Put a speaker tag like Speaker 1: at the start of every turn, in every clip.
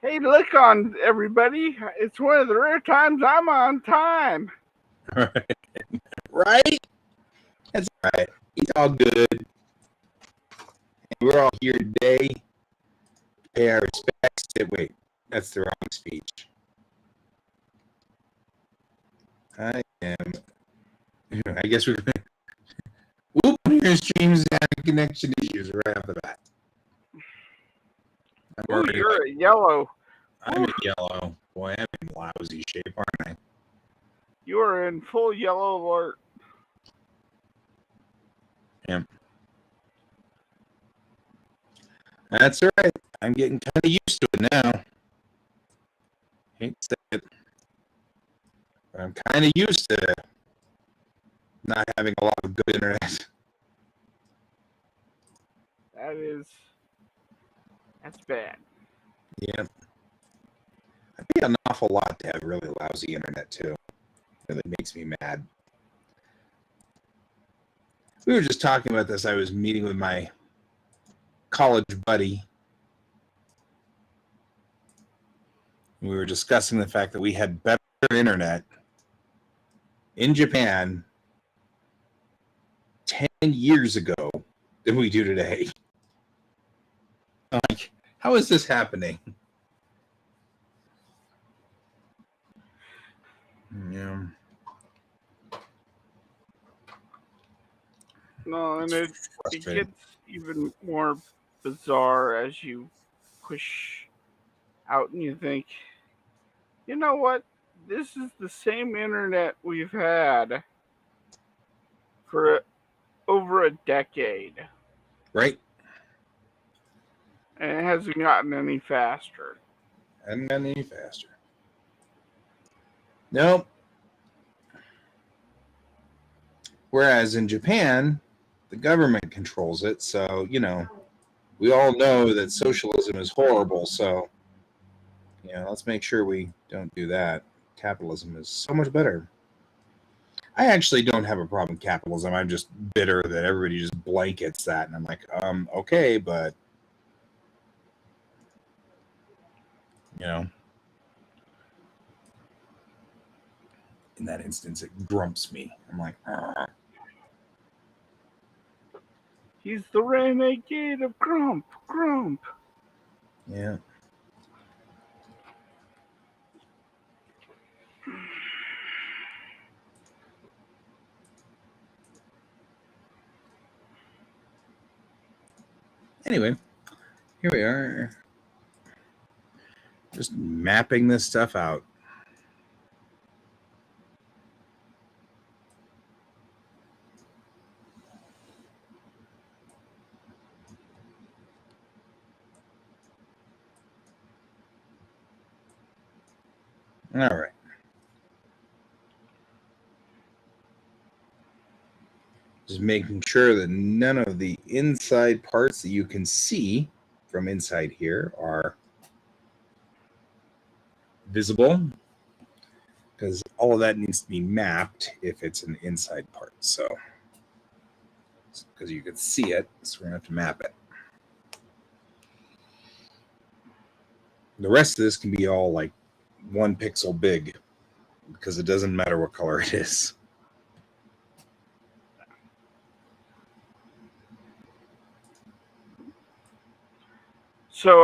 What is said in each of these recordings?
Speaker 1: Hey, look on everybody. It's one of the rare times I'm on time.
Speaker 2: Right? That's right. It's all good. And we're all here today to pay our respects to, wait, that's the wrong speech. I guess we'll put your streams having connection issues right off the bat.
Speaker 1: Ooh, you're a yellow.
Speaker 2: I'm in yellow. Boy, I'm in lousy shape, aren't I?
Speaker 1: You are in full yellow alert.
Speaker 2: Yeah. That's right. I'm getting kind of used to it now. Hate to say it. But I'm kind of used to not having a lot of good internet.
Speaker 1: That's bad.
Speaker 2: Yeah. I pay an awful lot to have really lousy internet too. It really makes me mad. We were just talking about this. I was meeting with my college buddy. We were discussing the fact that we had better internet in Japan 10 years ago than we do today. I'm like, how is this happening? Yeah.
Speaker 1: No, and it gets even more bizarre as you push out and you think, you know what? This is the same internet we've had for over a decade.
Speaker 2: Right?
Speaker 1: And it hasn't gotten any faster.
Speaker 2: Hasn't gotten any faster. Nope. Whereas in Japan, the government controls it. So, we all know that socialism is horrible. So, let's make sure we don't do that. Capitalism is so much better. I actually don't have a problem with capitalism. I'm just bitter that everybody just blankets that. And I'm like, okay, but, in that instance, it grumps me. I'm like, Argh.
Speaker 1: He's the renegade of Grump.
Speaker 2: Yeah. Anyway, here we are. Just mapping this stuff out. All right. Just making sure that none of the inside parts that you can see from inside here are visible, because all of that needs to be mapped if it's an inside part. So, because you can see it, so we're going to have to map it. The rest of this can be all like 1 pixel big, because it doesn't matter what color it is.
Speaker 1: So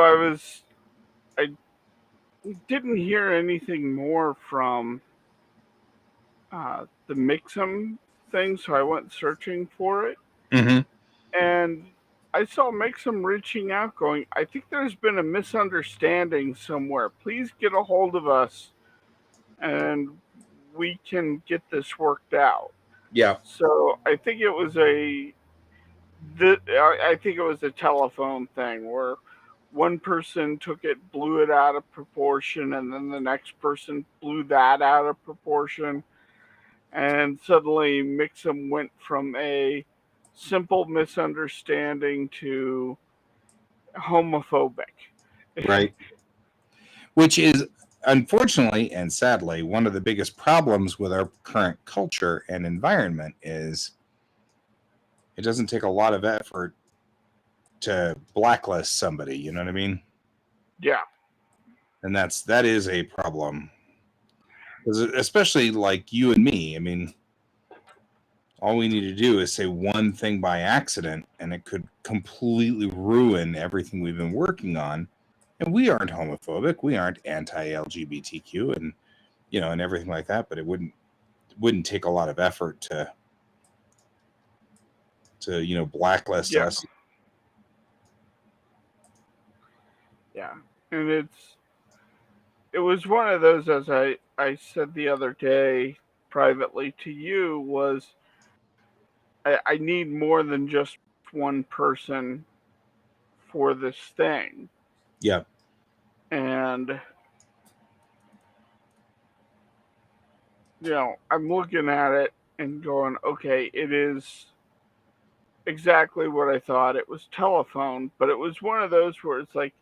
Speaker 1: I didn't hear anything more from the Mixum thing, so I went searching for it.
Speaker 2: Mm-hmm.
Speaker 1: And I saw Mixum reaching out going, I think there's been a misunderstanding somewhere. Please get a hold of us and we can get this worked out.
Speaker 2: Yeah.
Speaker 1: So I think it was a telephone thing where one person took it, blew it out of proportion, and then the next person blew that out of proportion, and suddenly Mixum went from a simple misunderstanding to homophobic.
Speaker 2: Right. Which is, unfortunately and sadly, one of the biggest problems with our current culture and environment is it doesn't take a lot of effort to blacklist somebody. You know what I mean?
Speaker 1: Yeah.
Speaker 2: And that is a problem. Because especially like you and me, I mean, all we need to do is say one thing by accident, and it could completely ruin everything we've been working on. And we aren't homophobic, we aren't anti-LGBTQ, and and everything like that. But it wouldn't take a lot of effort to blacklist
Speaker 1: Yeah.
Speaker 2: us.
Speaker 1: Yeah. And it was one of those, as I said the other day privately to you, was I need more than just one person for this thing.
Speaker 2: Yeah.
Speaker 1: And I'm looking at it and going, okay, it is exactly what I thought. It was telephone, but it was one of those where it's like,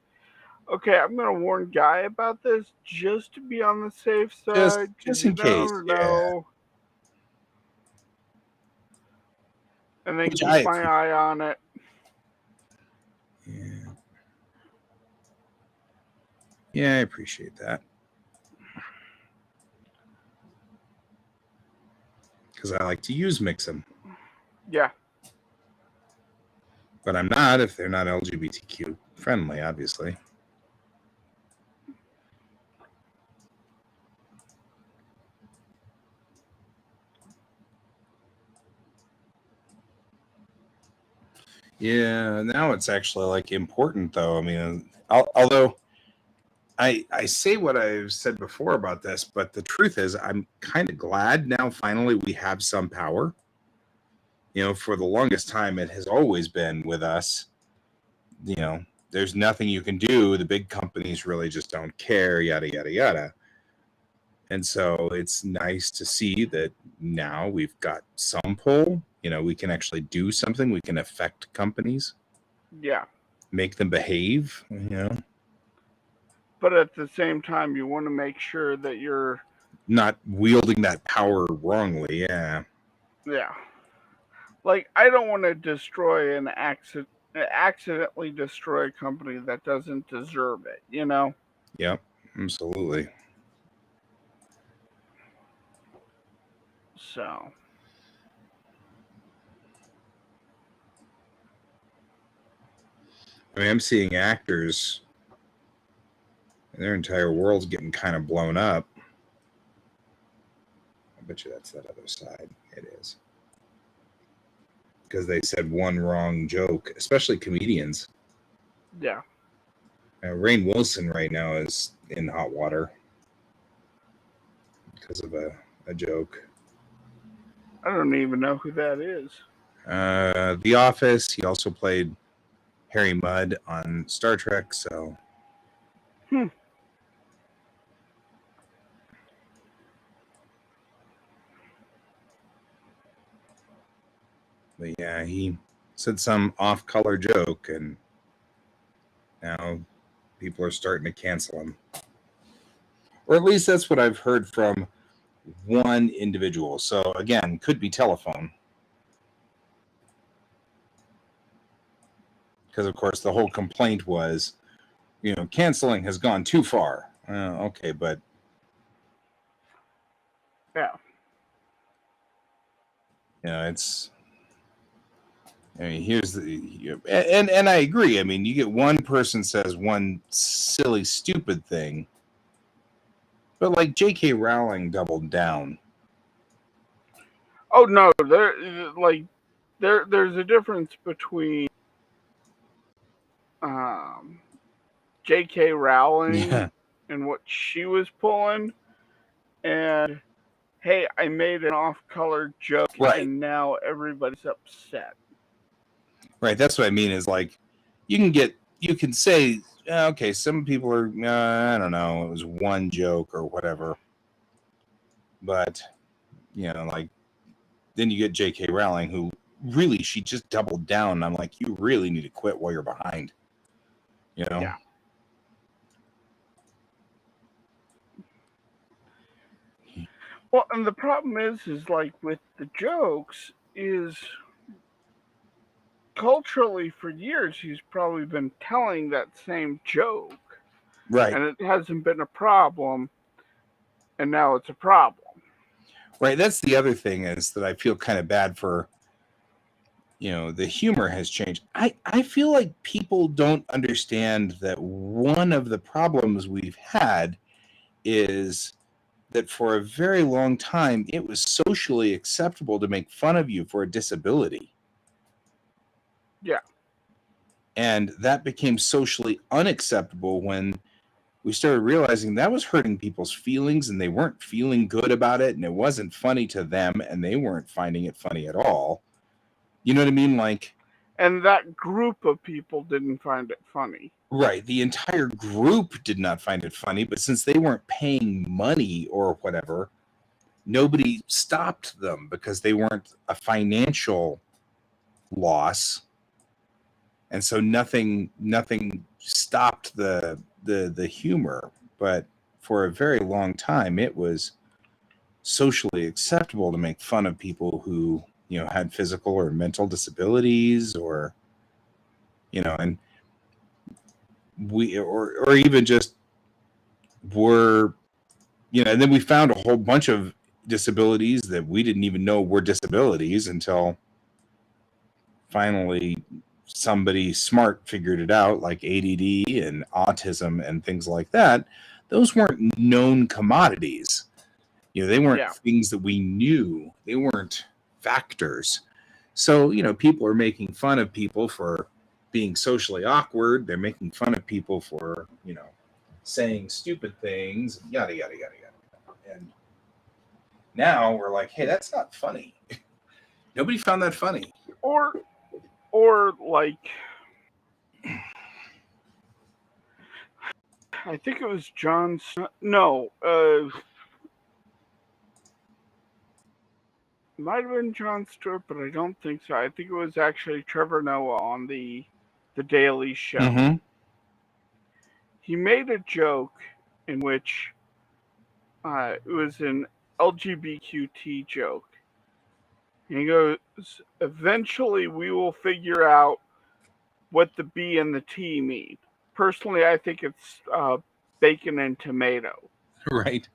Speaker 1: okay, I'm gonna warn Guy about this just to be on the safe side, because
Speaker 2: Just
Speaker 1: you
Speaker 2: in
Speaker 1: never
Speaker 2: case. Yeah.
Speaker 1: know. And then
Speaker 2: Which I
Speaker 1: keep my
Speaker 2: appreciate.
Speaker 1: eye on it.
Speaker 2: Yeah. Yeah, I appreciate that. Because I like to use Mixem.
Speaker 1: Yeah.
Speaker 2: But I'm not if they're not LGBTQ friendly, obviously. Yeah, now it's actually like important though. I mean, although I say what I've said before about this, but the truth is, I'm kind of glad now finally we have some power. For the longest time, it has always been with us. You know, there's nothing you can do. The big companies really just don't care, yada, yada, yada. And so it's nice to see that now we've got some pull. We can actually do something. We can affect companies,
Speaker 1: Yeah.
Speaker 2: make them behave.
Speaker 1: But at the same time, you want to make sure that you're,
Speaker 2: Not wielding that power wrongly. Yeah.
Speaker 1: yeah. Like, I don't want to destroy accidentally destroy a company that doesn't deserve it.
Speaker 2: Yep. Absolutely.
Speaker 1: So,
Speaker 2: I mean, I'm seeing actors, their entire world's getting kind of blown up. I bet you that's that other side. It is. Because they said one wrong joke, especially comedians.
Speaker 1: yeah.
Speaker 2: Rainn Wilson right now is in hot water because of a joke.
Speaker 1: I don't even know who that is.
Speaker 2: The Office. He also played Harry Mudd on Star Trek. So,
Speaker 1: Hmm.
Speaker 2: but yeah, he said some off-color joke, and now people are starting to cancel him. Or at least that's what I've heard from one individual. So again, could be telephone. Because of course the whole complaint was, canceling has gone too far. Okay, but
Speaker 1: Yeah.
Speaker 2: it's. I mean, here's and I agree. I mean, you get one person says one silly, stupid thing, but like J.K. Rowling doubled down.
Speaker 1: Oh no, there's a difference between um J.K. Rowling
Speaker 2: Yeah,
Speaker 1: and what she was pulling, and hey, I made an off-color joke,
Speaker 2: right,
Speaker 1: and now everybody's upset.
Speaker 2: right. That's what I mean. Is like, you can say, okay, some people are, I don't know, it was one joke or whatever, but like then you get J.K. Rowling, who really she just doubled down. I'm like, you really need to quit while you're behind. You know.
Speaker 1: Yeah. Well, and the problem is like with the jokes is culturally for years he's probably been telling that same joke,
Speaker 2: Right.
Speaker 1: and it hasn't been a problem, and now it's a problem.
Speaker 2: Right. That's the other thing, is that I feel kind of bad for, the humor has changed. I feel like people don't understand that one of the problems we've had is that for a very long time it was socially acceptable to make fun of you for a disability.
Speaker 1: Yeah.
Speaker 2: And that became socially unacceptable when we started realizing that was hurting people's feelings, and they weren't feeling good about it, and it wasn't funny to them, and they weren't finding it funny at all. You know what I mean? Like,
Speaker 1: And that group of people didn't find it funny.
Speaker 2: right, the entire group did not find it funny, but since they weren't paying money or whatever, nobody stopped them because they weren't a financial loss. And so nothing stopped the humor. But for a very long time it was socially acceptable to make fun of people who, had physical or mental disabilities, or, and we, or even just were, and then we found a whole bunch of disabilities that we didn't even know were disabilities until finally somebody smart figured it out, like ADD and autism and things like that. Those weren't known commodities. They weren't
Speaker 1: Yeah.
Speaker 2: things that we knew. They weren't factors. So, people are making fun of people for being socially awkward. They're making fun of people for, saying stupid things, yada, yada, yada, yada. And now we're like, hey, that's not funny. Nobody found that funny.
Speaker 1: Or like, I think it was John. No, might have been Jon Stewart, but I don't think so. I think it was actually Trevor Noah on the Daily Show.
Speaker 2: Mm-hmm.
Speaker 1: He made a joke in which it was an LGBTQ joke. And he goes, "Eventually, we will figure out what the B and the T mean." Personally, I think it's bacon and tomato.
Speaker 2: Right.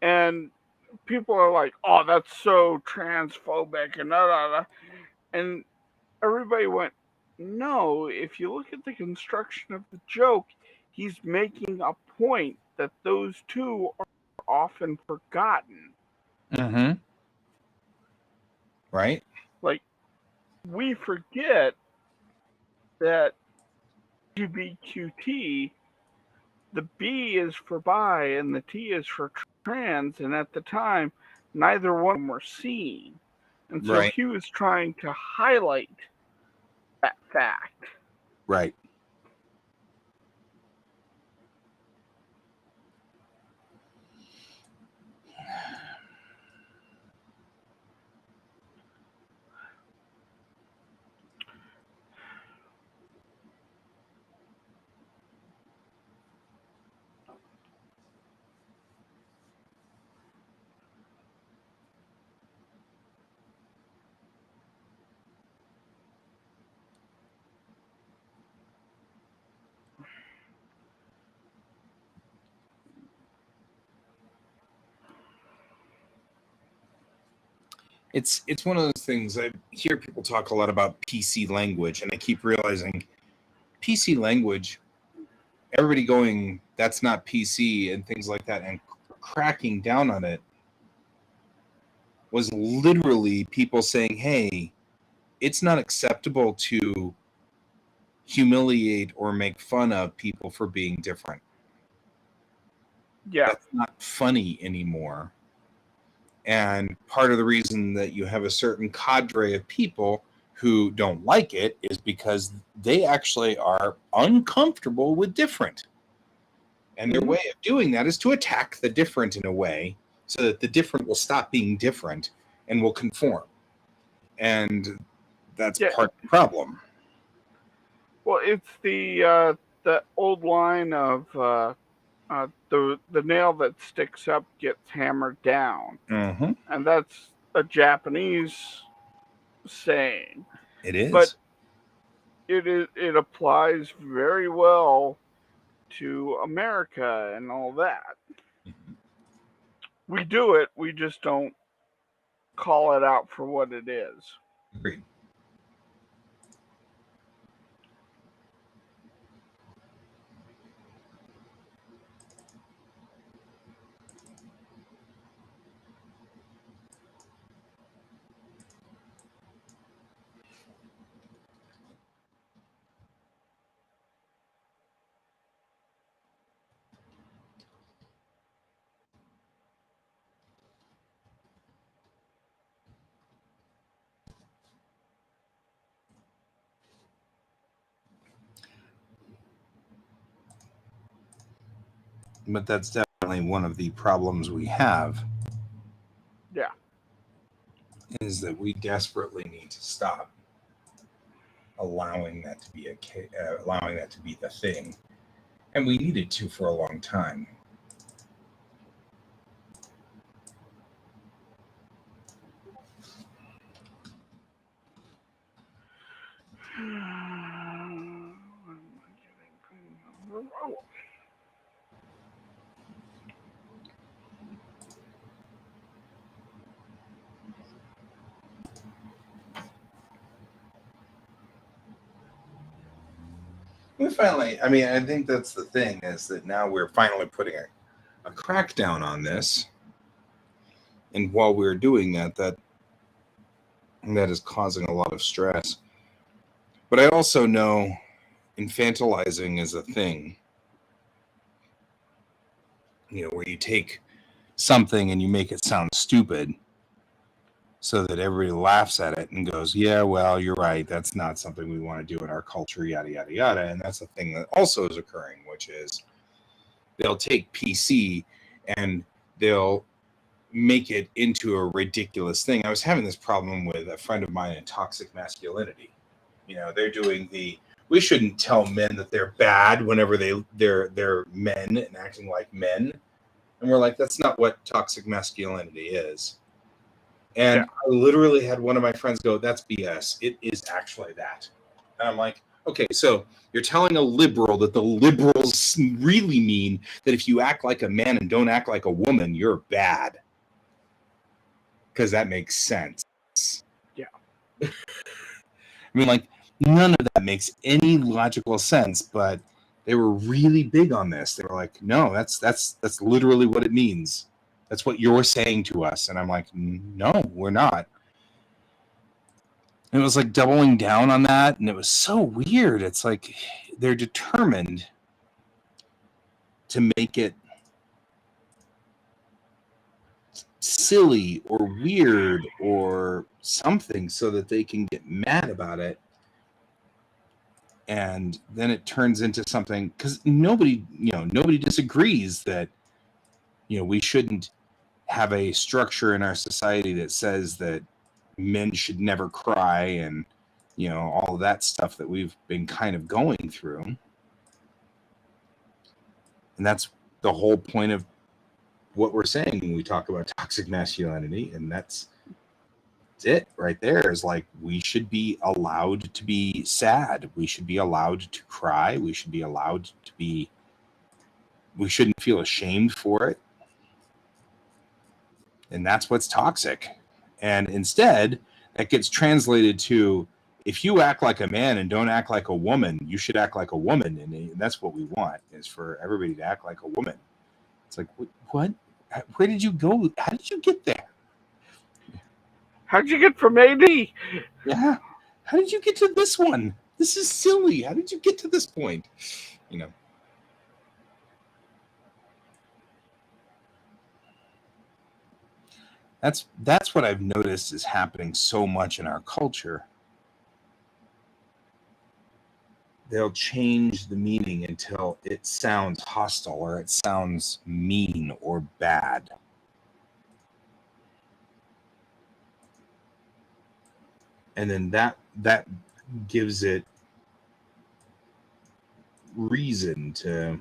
Speaker 1: And people are like, "Oh, that's so transphobic," and da da da. And everybody went, "No, if you look at the construction of the joke, he's making a point that those two are often forgotten."
Speaker 2: Mm-hmm. Right.
Speaker 1: Like, we forget that LGBTQT, the B is for bi and the T is for trans, and at the time, neither one of them were seen. And so
Speaker 2: Right.
Speaker 1: he was trying to highlight that fact.
Speaker 2: Right. It's one of those things. I hear people talk a lot about PC language, and I keep realizing PC language, everybody going, that's not PC and things like that, and cracking down on it was literally people saying, hey, it's not acceptable to humiliate or make fun of people for being different.
Speaker 1: Yeah.
Speaker 2: That's not funny anymore. And part of the reason that you have a certain cadre of people who don't like it is because they actually are uncomfortable with different. And their way of doing that is to attack the different in a way so that the different will stop being different and will conform. And that's part of the problem.
Speaker 1: Well, it's the old line of the nail that sticks up gets hammered down,
Speaker 2: Mm-hmm.
Speaker 1: and that's a Japanese saying.
Speaker 2: It is.
Speaker 1: But it applies very well to America and all that.
Speaker 2: Mhm.
Speaker 1: We do it, we just don't call it out for what it is.
Speaker 2: Agreed. But that's definitely one of the problems we have,
Speaker 1: Yeah.
Speaker 2: is that we desperately need to stop allowing that to be allowing that to be the thing, and we needed to for a long time. We finally, I mean, I think that's the thing, is that now we're finally putting a crackdown on this, and while we're doing that, that is causing a lot of stress. But I also know infantilizing is a thing, where you take something and you make it sound stupid so that everybody laughs at it and goes, yeah, well, you're right, that's not something we want to do in our culture, yada yada yada. And that's the thing that also is occurring, which is they'll take PC and they'll make it into a ridiculous thing. I was having this problem with a friend of mine in toxic masculinity. They're doing we shouldn't tell men that they're bad whenever they're men and acting like men. And we're like, that's not what toxic masculinity is. And
Speaker 1: Yeah.
Speaker 2: I literally had one of my friends go, that's BS. It is actually that. And I'm like, okay, so you're telling a liberal that the liberals really mean that if you act like a man and don't act like a woman, you're bad. Because that makes sense.
Speaker 1: Yeah.
Speaker 2: I mean, like, none of that makes any logical sense, but they were really big on this. They were like, no, that's literally what it means. That's what you're saying to us. And I'm like, no, we're not. And it was like doubling down on that, and it was so weird. It's like they're determined to make it silly or weird or something so that they can get mad about it. And then it turns into something, because nobody disagrees that we shouldn't have a structure in our society that says that men should never cry, and all of that stuff that we've been kind of going through. And that's the whole point of what we're saying when we talk about toxic masculinity. And that's it right there, is like, we should be allowed to be sad, we should be allowed to cry, we should be allowed to be, we shouldn't feel ashamed for it. And that's what's toxic. And instead, that gets translated to, if you act like a man and don't act like a woman, you should act like a woman. And that's what we want, is for everybody to act like a woman. It's like, what? Where did you go? How did you get there?
Speaker 1: How'd you get from AD?
Speaker 2: Yeah. How did you get to this one? This is silly. How did you get to this point? That's what I've noticed is happening so much in our culture. They'll change the meaning until it sounds hostile or it sounds mean or bad. And then that gives it reason to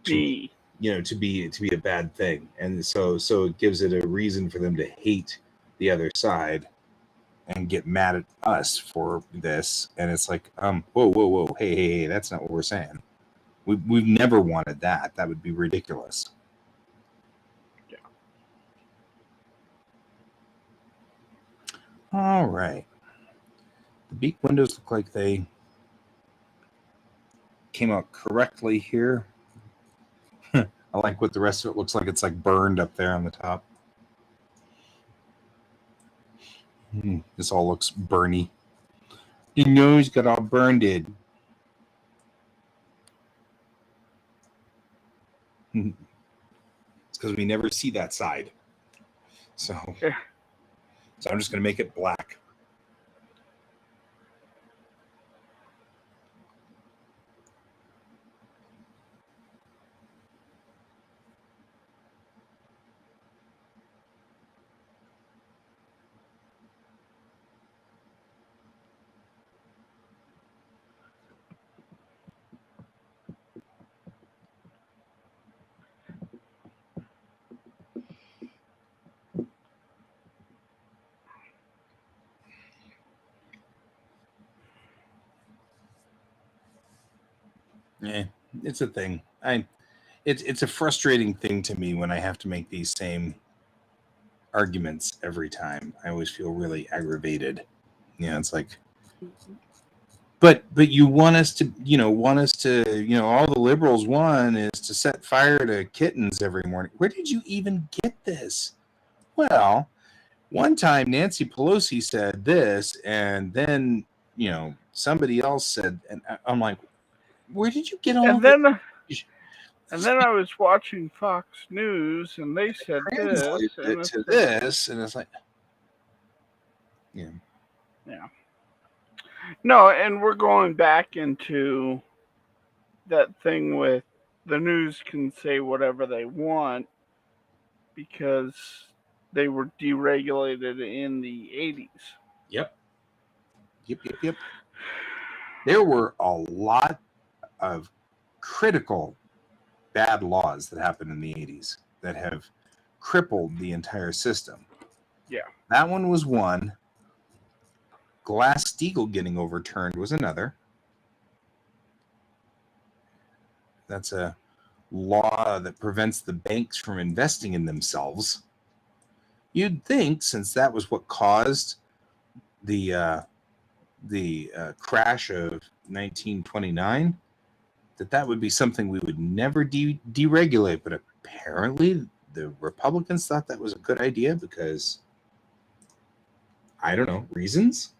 Speaker 2: be a bad thing. And so it gives it a reason for them to hate the other side and get mad at us for this. And it's like, whoa, hey, that's not what we're saying. We've never wanted that. That would be ridiculous.
Speaker 1: Yeah.
Speaker 2: All right. The beak windows look like they came out correctly here. I like what the rest of it looks like. It's like burned up there on the top. This all looks burny. Your nose got all burned in. It's because we never see that side. So I'm just going to make it black. Yeah, it's a thing. It's a frustrating thing to me when I have to make these same arguments every time. I always feel really aggravated. It's like, but you want us to, all the liberals want is to set fire to kittens every morning. Where did you even get this? Well, one time Nancy Pelosi said this, and then somebody else said, and I'm like, where did you get all
Speaker 1: and
Speaker 2: this?
Speaker 1: then I was watching Fox News, and they said this, and
Speaker 2: it to this, and it's like,
Speaker 1: yeah. No, and we're going back into that thing with the news can say whatever they want because they were deregulated in the 80s.
Speaker 2: Yep. There were a lot of critical bad laws that happened in the 80s that have crippled the entire system.
Speaker 1: Yeah.
Speaker 2: That one was one. Glass-Steagall getting overturned was another. That's a law that prevents the banks from investing in themselves. You'd think, since that was what caused the crash of 1929, that would be something we would never deregulate. But apparently the Republicans thought that was a good idea because, I don't know, reasons.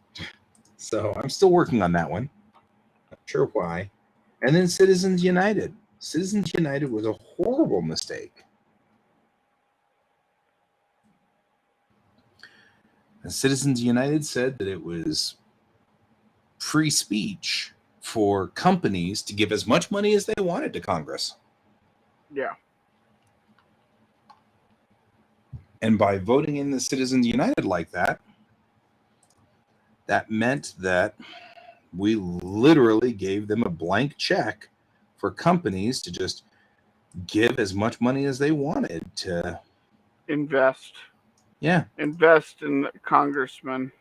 Speaker 2: So I'm still working on that one. Not sure why. And then Citizens United. Citizens United was a horrible mistake. And Citizens United said that it was free speech for companies to give as much money as they wanted to Congress.
Speaker 1: Yeah.
Speaker 2: And by voting in the Citizens United like that, that meant that we literally gave them a blank check for companies to just give as much money as they wanted to
Speaker 1: invest.
Speaker 2: Yeah.
Speaker 1: Invest in congressmen.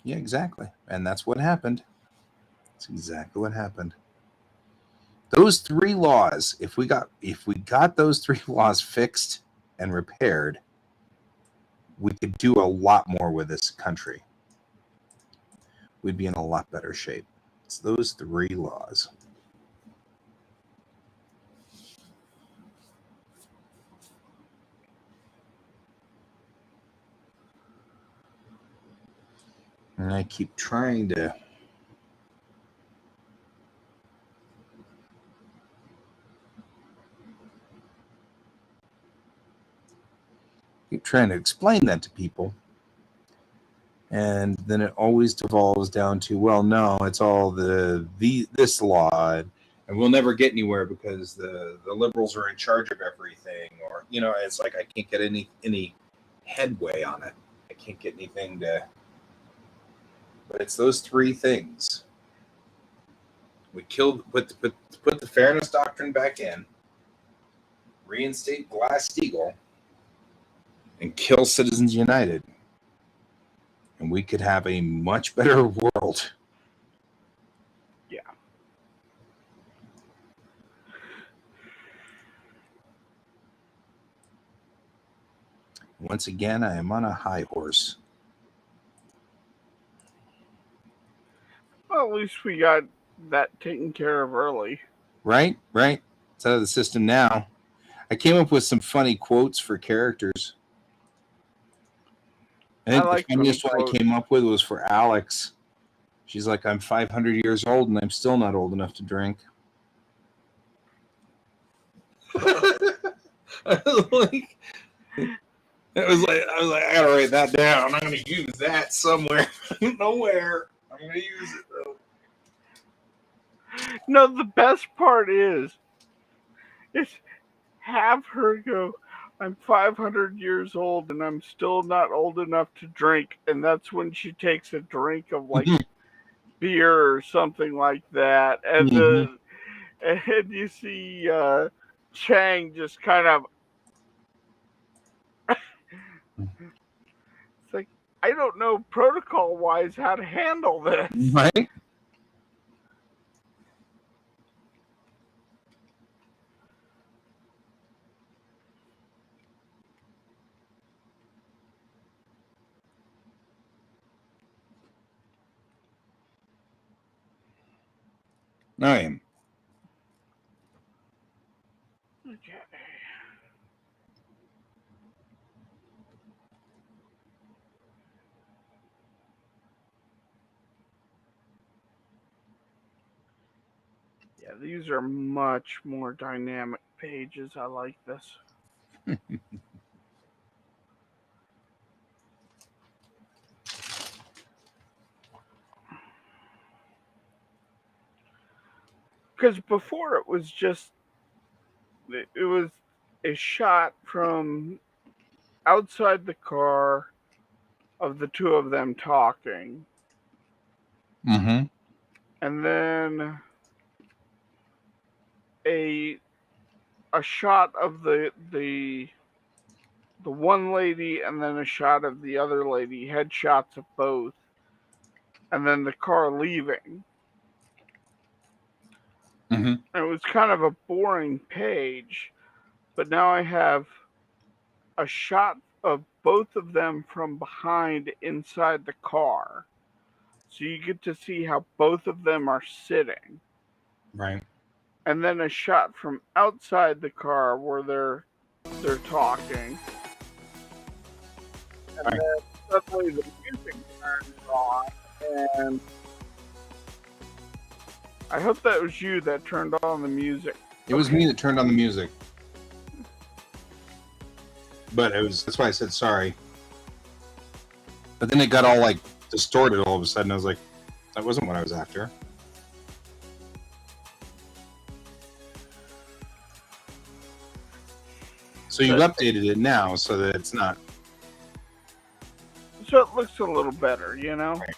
Speaker 2: Yeah, exactly. And that's what happened. That's exactly what happened. Those three laws, if we got those three laws fixed and repaired, we could do a lot more with this country. We'd be in a lot better shape. It's those three laws. And I keep trying to explain that to people. And then it always devolves down to, well, no, it's all this law, and we'll never get anywhere because the liberals are in charge of everything, or it's like I can't get any headway on it. I can't get anything to. But it's those three things. We put the fairness doctrine back in, reinstate Glass-Steagall, and kill Citizens United. and we could have a much better world.
Speaker 1: Yeah.
Speaker 2: Once again, I am on a high horse.
Speaker 1: Well, at least we got that taken care of early.
Speaker 2: Right? It's out of the system now. I came up with some funny quotes for characters. I think
Speaker 1: like
Speaker 2: the funniest one I came up with was for Alex. She's like, I'm 500 years old and I'm still not old enough to drink. I was like, I gotta write that down. I'm gonna use that somewhere. I don't know where. I'm gonna use it though.
Speaker 1: No, the best part is have her go, I'm 500 years old and I'm still not old enough to drink. And that's when she takes a drink of like beer or something like that. And, and you see Chang just kind of, it's like, I don't know protocol wise how to handle this.
Speaker 2: Right? I am.
Speaker 1: Okay. Yeah, these are much more dynamic pages. I like this. Because before it was a shot from outside the car of the two of them talking.
Speaker 2: Mm-hmm.
Speaker 1: And then a shot of the one lady and then a shot of the other lady, headshots of both, and then the car leaving.
Speaker 2: Mm-hmm.
Speaker 1: It was kind of a boring page, but now I have a shot of both of them from behind inside the car. So you get to see how both of them are sitting.
Speaker 2: Right.
Speaker 1: And then a shot from outside the car where they're talking. And
Speaker 2: right.
Speaker 1: then suddenly the music turns on, and I hope that was you that turned on the music.
Speaker 2: It was me that turned on the music. But that's why I said sorry. But then it got all like distorted all of a sudden. I was like, that wasn't what I was after. So you've updated it now so that it's not.
Speaker 1: So it looks a little better, you know?
Speaker 2: Right.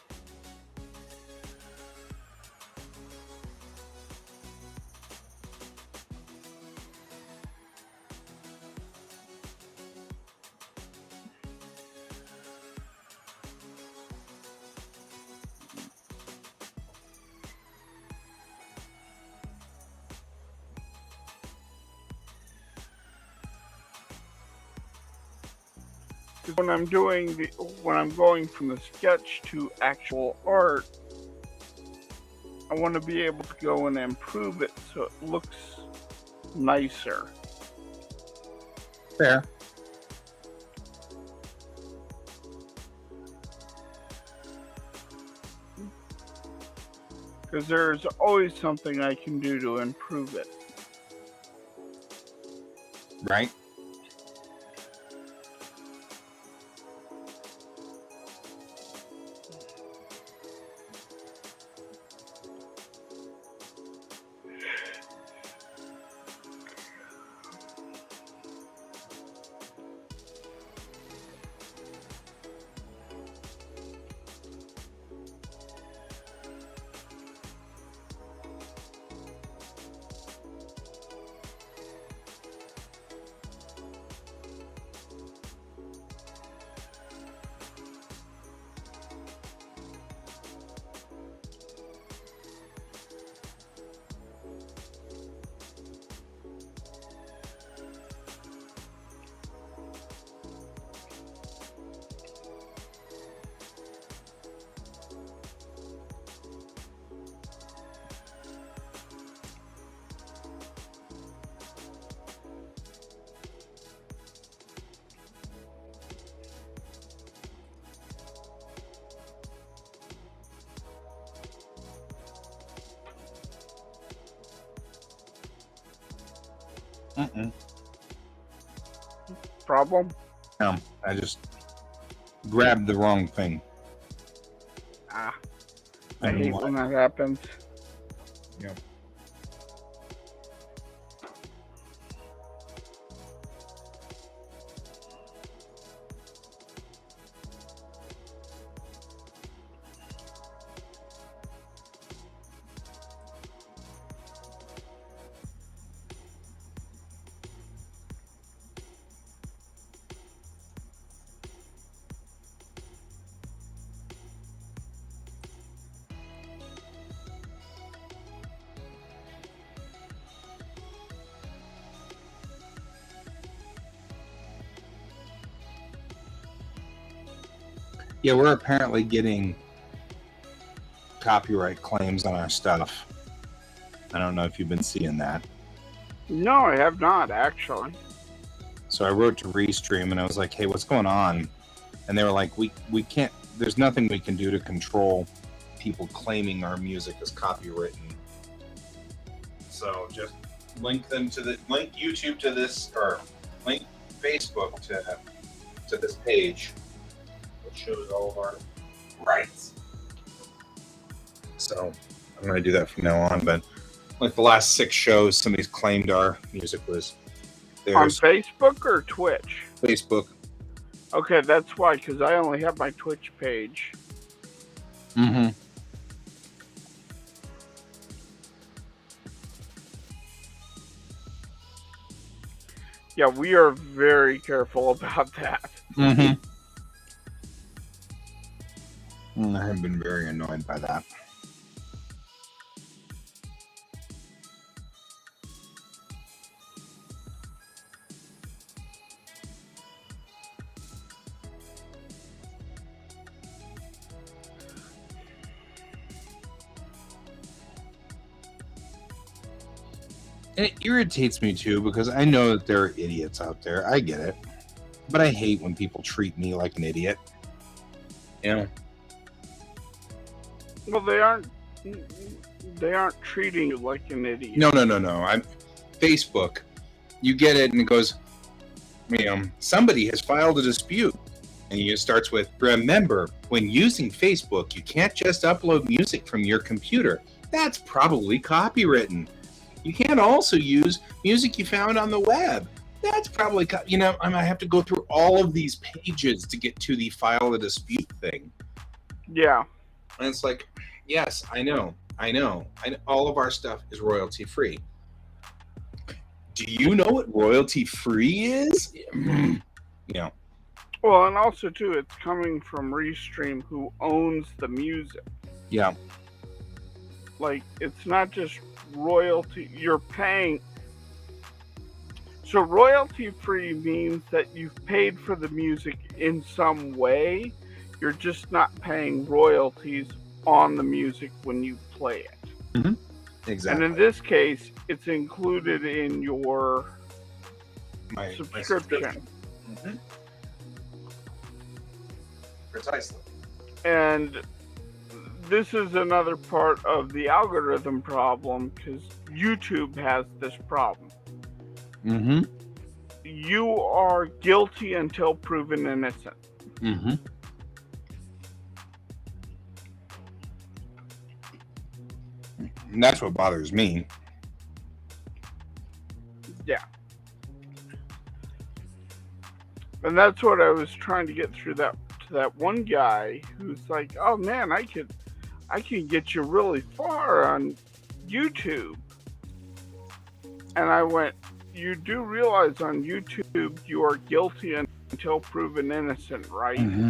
Speaker 1: When I'm going from the sketch to actual art, I want to be able to go and improve it so it looks nicer.
Speaker 2: Fair.
Speaker 1: Because there's always something I can do to improve it.
Speaker 2: Right. Mm-mm.
Speaker 1: Problem?
Speaker 2: No, I just grabbed the wrong thing.
Speaker 1: Ah, I hate when that happens.
Speaker 2: Yeah. Yeah, we're apparently getting copyright claims on our stuff. I don't know if you've been seeing that.
Speaker 1: No, I have not, actually.
Speaker 2: So I wrote to Restream and I was like, hey, what's going on? And they were like, we can't, there's nothing we can do to control people claiming our music as copywritten. So just link YouTube to this, or link Facebook to this page, which shows all of our rights. So I'm going to do that from now on. But like the last 6 shows, somebody's claimed our music was theirs.
Speaker 1: On Facebook or Twitch?
Speaker 2: Facebook.
Speaker 1: Okay, that's why, because I only have my Twitch page.
Speaker 2: Mm-hmm.
Speaker 1: Yeah, we are very careful about that.
Speaker 2: Mm-hmm. I have been very annoyed by that. And it irritates me too, because I know that there are idiots out there. I get it. But I hate when people treat me like an idiot. You know?
Speaker 1: Well, they aren't treating you like an idiot.
Speaker 2: No. I'm Facebook. You get it and it goes, somebody has filed a dispute. And it starts with, remember, when using Facebook, you can't just upload music from your computer. That's probably copywritten. You can't also use music you found on the web. That's probably, I have to go through all of these pages to get to the file a dispute thing.
Speaker 1: Yeah.
Speaker 2: And it's like, yes, I know. All of our stuff is royalty free. Do you know what royalty free is? Yeah.
Speaker 1: Well, and also too, it's coming from Restream, who owns the music.
Speaker 2: Yeah.
Speaker 1: Like, it's not just royalty. You're paying. So royalty free means that you've paid for the music in some way. You're just not paying royalties on the music when you play it.
Speaker 2: Mm-hmm. Exactly.
Speaker 1: And in this case, it's included in your subscription.
Speaker 2: Mm-hmm. Precisely.
Speaker 1: And this is another part of the algorithm problem, because YouTube has this problem.
Speaker 2: Mm-hmm.
Speaker 1: You are guilty until proven innocent.
Speaker 2: Mm-hmm. And that's what bothers me.
Speaker 1: Yeah. And that's what I was trying to get through to that one guy who's like, oh man, I can get you really far on YouTube. And I went, you do realize on YouTube you are guilty until proven innocent, right?
Speaker 2: Mm-hmm.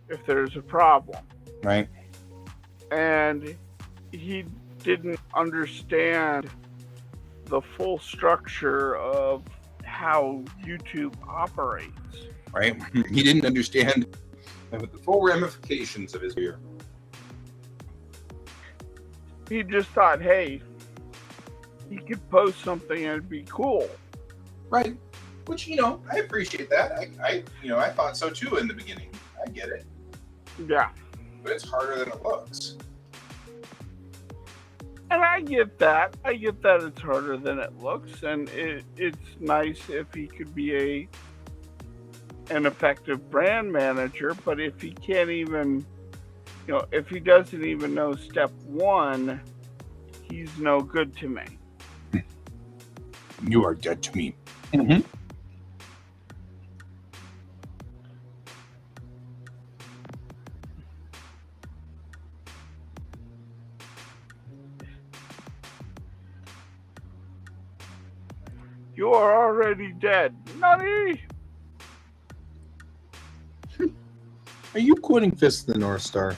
Speaker 1: If there's a problem.
Speaker 2: Right.
Speaker 1: And he didn't understand the full structure of how YouTube operates.
Speaker 2: Right. He didn't understand the full ramifications of his behavior.
Speaker 1: He just thought, hey, he could post something and it'd be cool.
Speaker 2: Right. Which, I appreciate that. I thought so too in the beginning. I get it.
Speaker 1: Yeah.
Speaker 2: But it's harder than it looks.
Speaker 1: And I get that. I get that it's harder than it looks, and it's nice if he could be an effective brand manager. But if he can't even, if he doesn't even know step one, he's no good to me.
Speaker 2: You are dead to me. Mm-hmm.
Speaker 1: You are already dead. Nani?
Speaker 2: Are you quoting Fist of the North Star?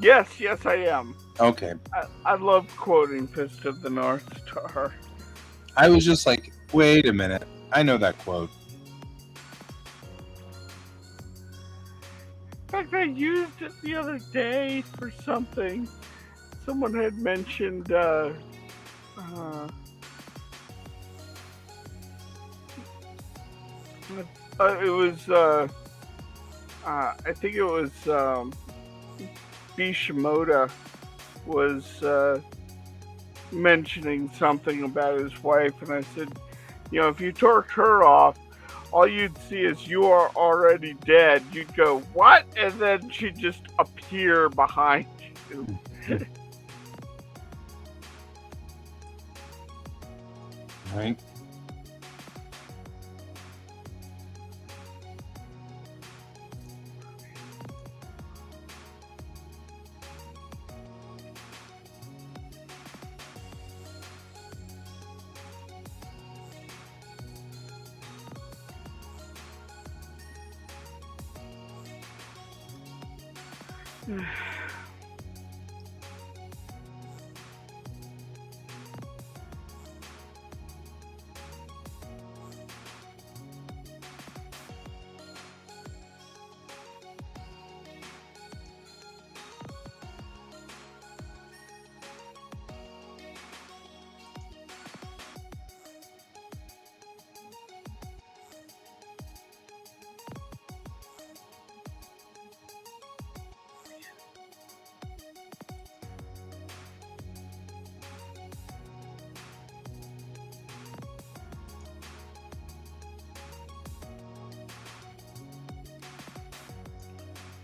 Speaker 1: Yes, I am.
Speaker 2: Okay.
Speaker 1: I love quoting Fist of the North Star.
Speaker 2: I was just like, wait a minute. I know that quote.
Speaker 1: In fact, I used it the other day for something. Someone had mentioned it was I think it was B. Shimoda was mentioning something about his wife, and I said, if you torch her off, all you'd see is you are already dead. You'd go, what? And then she'd just appear behind you.
Speaker 2: Right.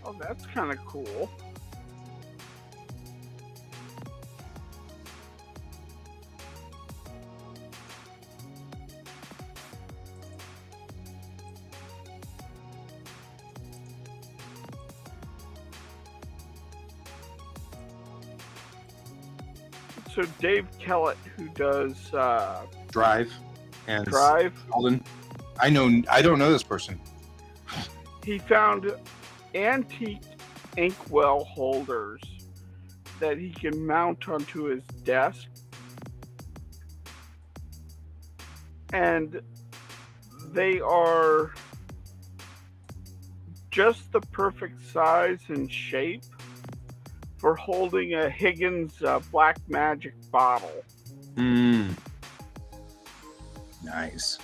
Speaker 1: Oh, that's kind of cool. So Dave Kellett, who does
Speaker 2: Drive and
Speaker 1: Drive,
Speaker 2: Sheldon. I don't know this person.
Speaker 1: he found antique inkwell holders that he can mount onto his desk, and they are just the perfect size and shape for holding a Higgins Black Magic bottle.
Speaker 2: Nice.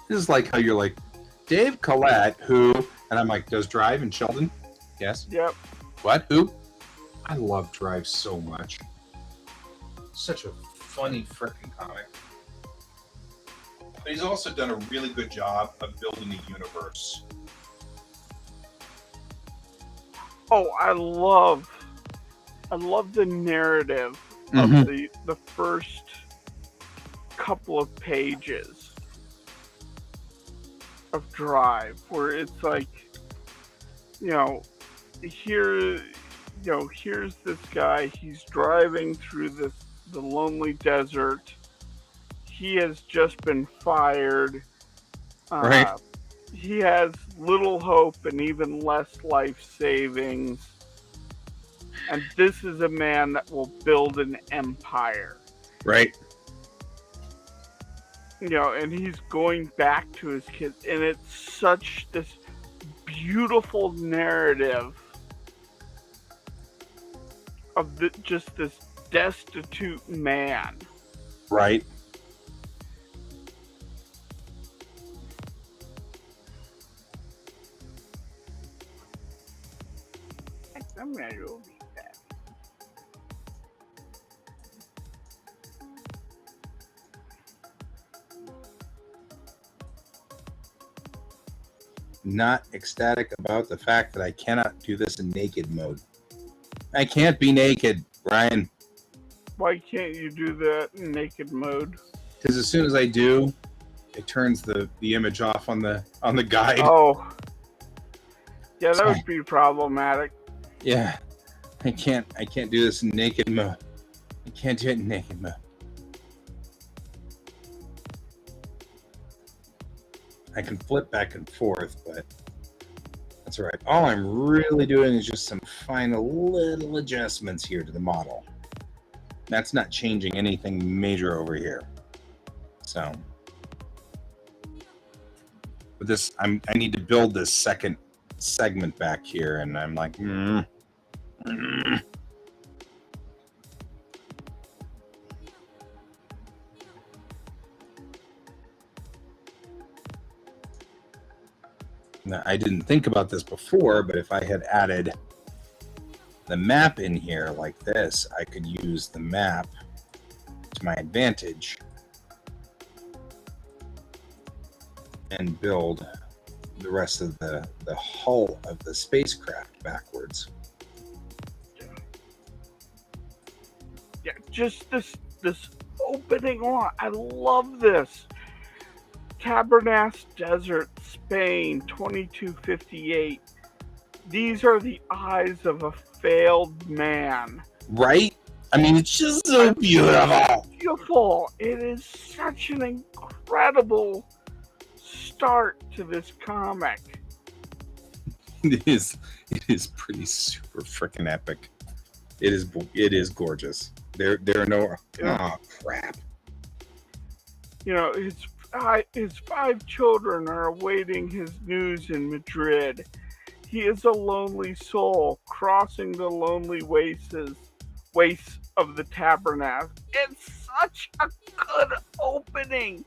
Speaker 2: This is like how you're like, Dave Collette, who, and I'm like, does Drive and Sheldon? Yes.
Speaker 1: Yep.
Speaker 2: What? Who? I love Drive so much. Such a funny freaking comic. But he's also done a really good job of building a universe.
Speaker 1: Oh, I love the narrative of the first couple of pages of Drive, where it's like, here's this guy. He's driving through the lonely desert. He has just been fired.
Speaker 2: Right.
Speaker 1: He has little hope and even less life savings. And this is a man that will build an empire.
Speaker 2: Right.
Speaker 1: And he's going back to his kids. And it's such this beautiful narrative of just this destitute man.
Speaker 2: Right.
Speaker 1: I'm gonna go read that.
Speaker 2: not ecstatic about the fact that I cannot do this in naked mode. I can't be naked, Brian.
Speaker 1: Why can't you do that in naked mode?
Speaker 2: Because as soon as I do, it turns the image off on the guide.
Speaker 1: Oh, yeah, that would be problematic.
Speaker 2: Yeah, I can't do this in naked mode. I can't do it in naked mode. I can flip back and forth, but that's all right. All I'm really doing is just some final little adjustments here to the model. That's not changing anything major over here. So, but this, I need to build this second segment back here, and I'm like, Now, I didn't think about this before, but if I had added the map in here like this, I could use the map to my advantage and build the rest of the hull of the spacecraft backwards.
Speaker 1: Yeah, just this opening on. I love this. Tabernas Desert, Spain, 2258. These are the eyes of a failed man.
Speaker 2: Right? I mean, it's just so beautiful.
Speaker 1: Beautiful. It is such an incredible start to this comic.
Speaker 2: It is pretty super freaking epic. It is gorgeous. There are no crap.
Speaker 1: You know, his 5 children are awaiting his news in Madrid. He is a lonely soul crossing the lonely wastes of the Tabernas. It's such a good opening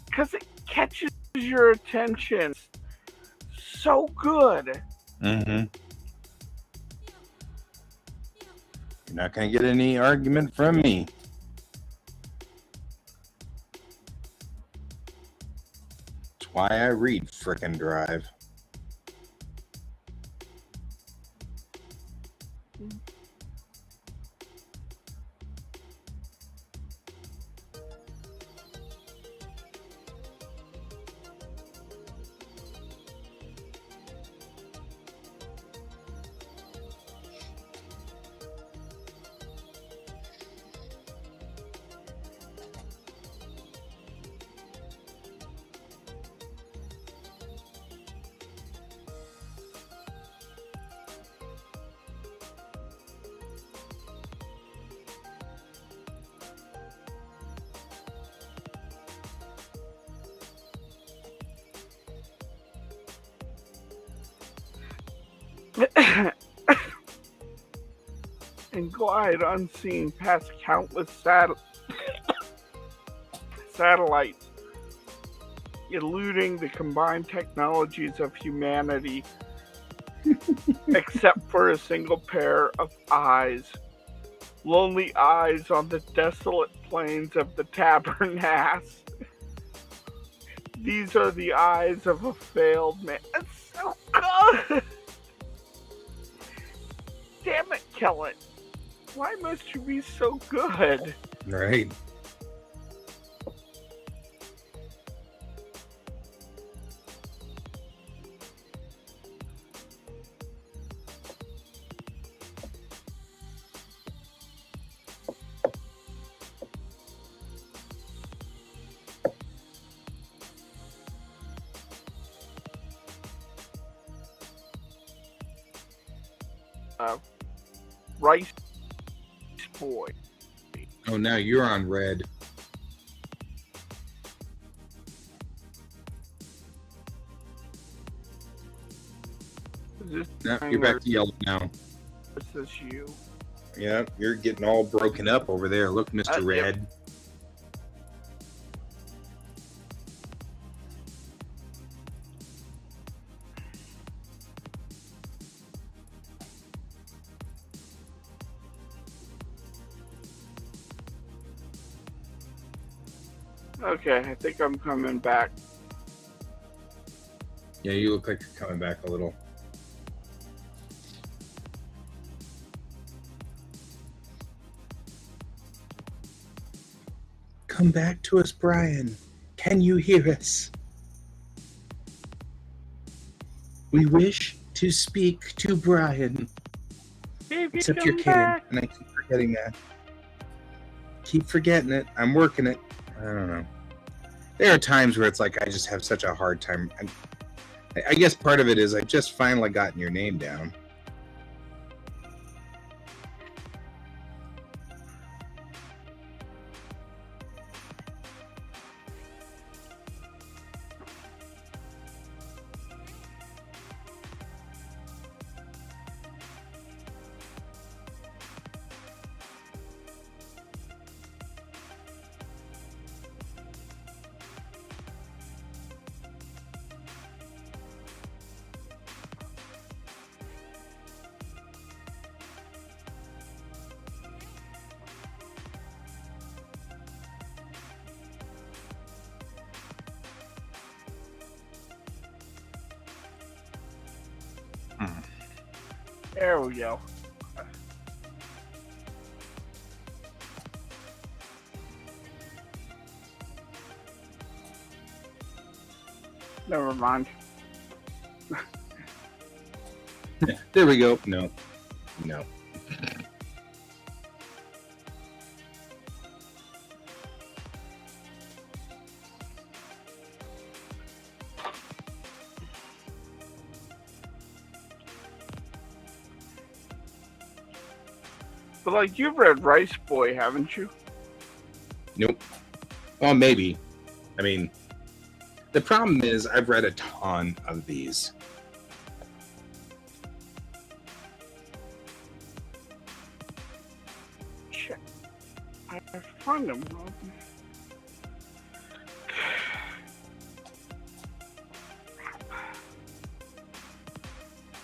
Speaker 1: because it catches your attention. So good.
Speaker 2: Mm-hmm. You're not going to get any argument from me. That's why I read frickin' Drive.
Speaker 1: And glide unseen past countless satellites, eluding the combined technologies of humanity, except for a single pair of eyes. Lonely eyes on the desolate plains of the Tabernas. These are the eyes of a failed man. It's so good! Damn it, Kellen. Why must you be so good?
Speaker 2: Right.
Speaker 1: Rice Boy.
Speaker 2: Oh, now you're on red. No, you're back to yellow now.
Speaker 1: Is this you?
Speaker 2: Yeah, you're getting all broken up over there. Look, Mr. Red.
Speaker 1: Yep. Okay, I think I'm coming back.
Speaker 2: Yeah, you look like you're coming back a little. Come back to us, Brian. Can you hear us? We wish to speak to Brian.
Speaker 1: If you
Speaker 2: Except you're
Speaker 1: come
Speaker 2: Caden,
Speaker 1: back.
Speaker 2: and I keep forgetting that. Keep forgetting it. I'm working it. I don't know. There are times where it's like I just have such a hard time. I guess part of it is I just finally gotten your name down.
Speaker 1: There we go. Never mind.
Speaker 2: There we go. No.
Speaker 1: But like, you've read Rice Boy, haven't you?
Speaker 2: Nope. Well, maybe. I mean, the problem is I've read a ton of these.
Speaker 1: Shit. I found him.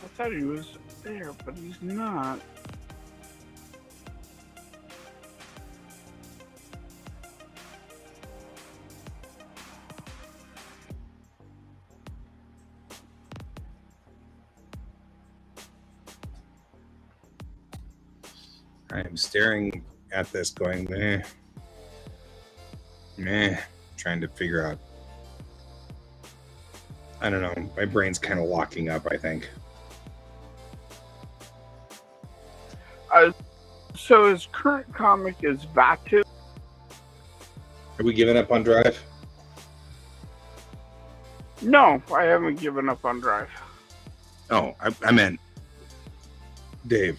Speaker 1: I thought he was there, but he's not.
Speaker 2: I am staring at this going, meh, trying to figure out. I don't know. My brain's kind of locking up, I think.
Speaker 1: So his current comic is Batu.
Speaker 2: Are we giving up on Drive?
Speaker 1: No, I haven't given up on Drive.
Speaker 2: Oh, I meant Dave.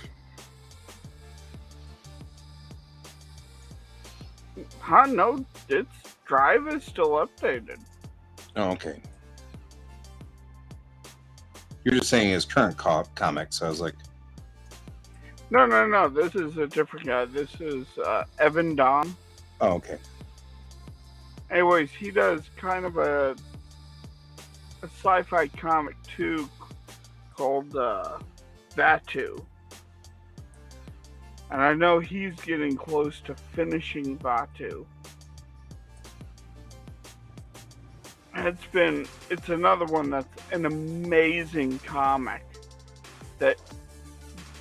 Speaker 1: Huh? No, its Drive is still updated.
Speaker 2: Oh, okay. You're just saying his current comic, so I was like...
Speaker 1: No. This is a different guy. This is Evan Don.
Speaker 2: Oh, okay.
Speaker 1: Anyways, he does kind of a sci-fi comic too, called Batu. And I know he's getting close to finishing Batu. And it's another one that's an amazing comic that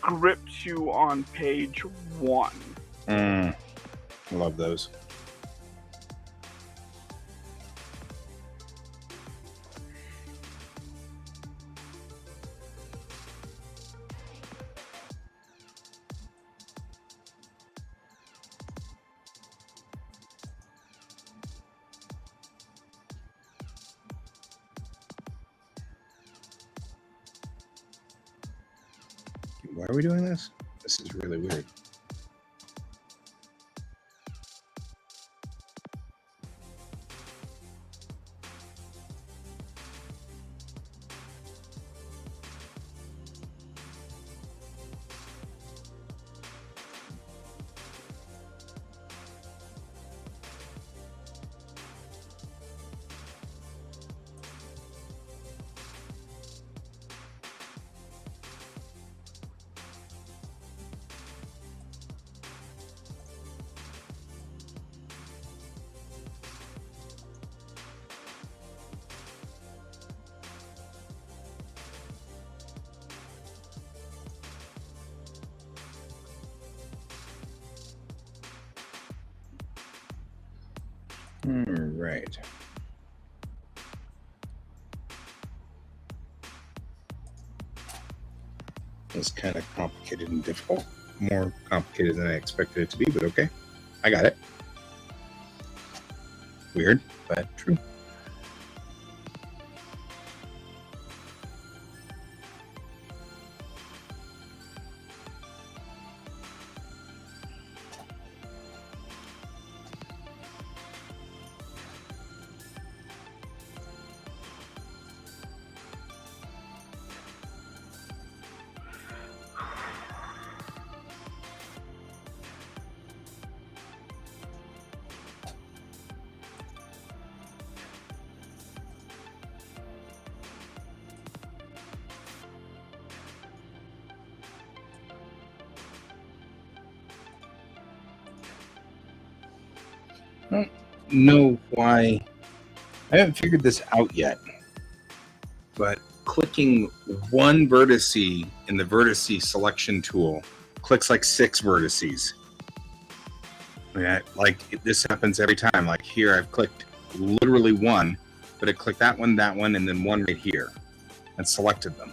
Speaker 1: grips you on page 1.
Speaker 2: I love those. Why are we doing this? This is really weird. All right. It's kind of complicated and difficult. More complicated than I expected it to be, but okay. I got it. Weird, but true. I don't know why. I haven't figured this out yet. But clicking one vertice in the vertice selection tool clicks like 6 vertices. Like this happens every time. Like here, I've clicked literally one, but it clicked that one, and then one right here, and selected them.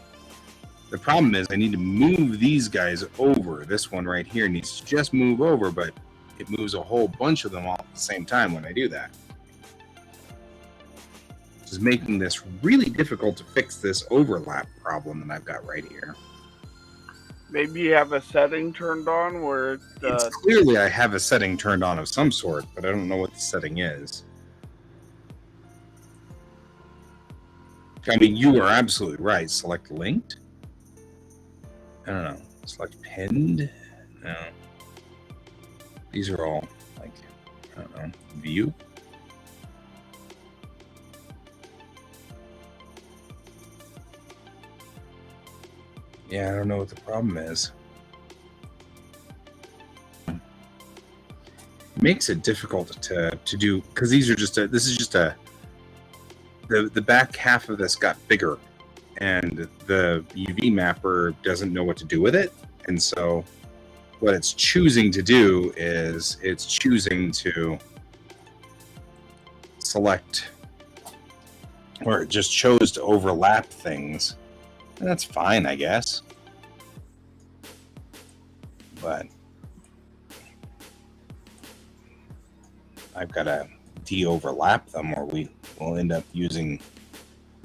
Speaker 2: The problem is I need to move these guys over. This one right here needs to just move over, but it moves a whole bunch of them all at the same time when I do that. Which is making this really difficult to fix this overlap problem that I've got right here.
Speaker 1: Maybe you have a setting turned on where
Speaker 2: It's clearly I have a setting turned on of some sort, but I don't know what the setting is. I mean, you are absolutely right. Select linked? I don't know. Select pinned? No. These are all like, I don't know, view? Yeah, I don't know what the problem is. It makes it difficult to do, because these are just this is just the back half of this got bigger, and the UV mapper doesn't know what to do with it. And so what it's choosing to do is it's choosing to select, or it just chose to overlap things. And that's fine, I guess. But I've got to de-overlap them, or we will end up using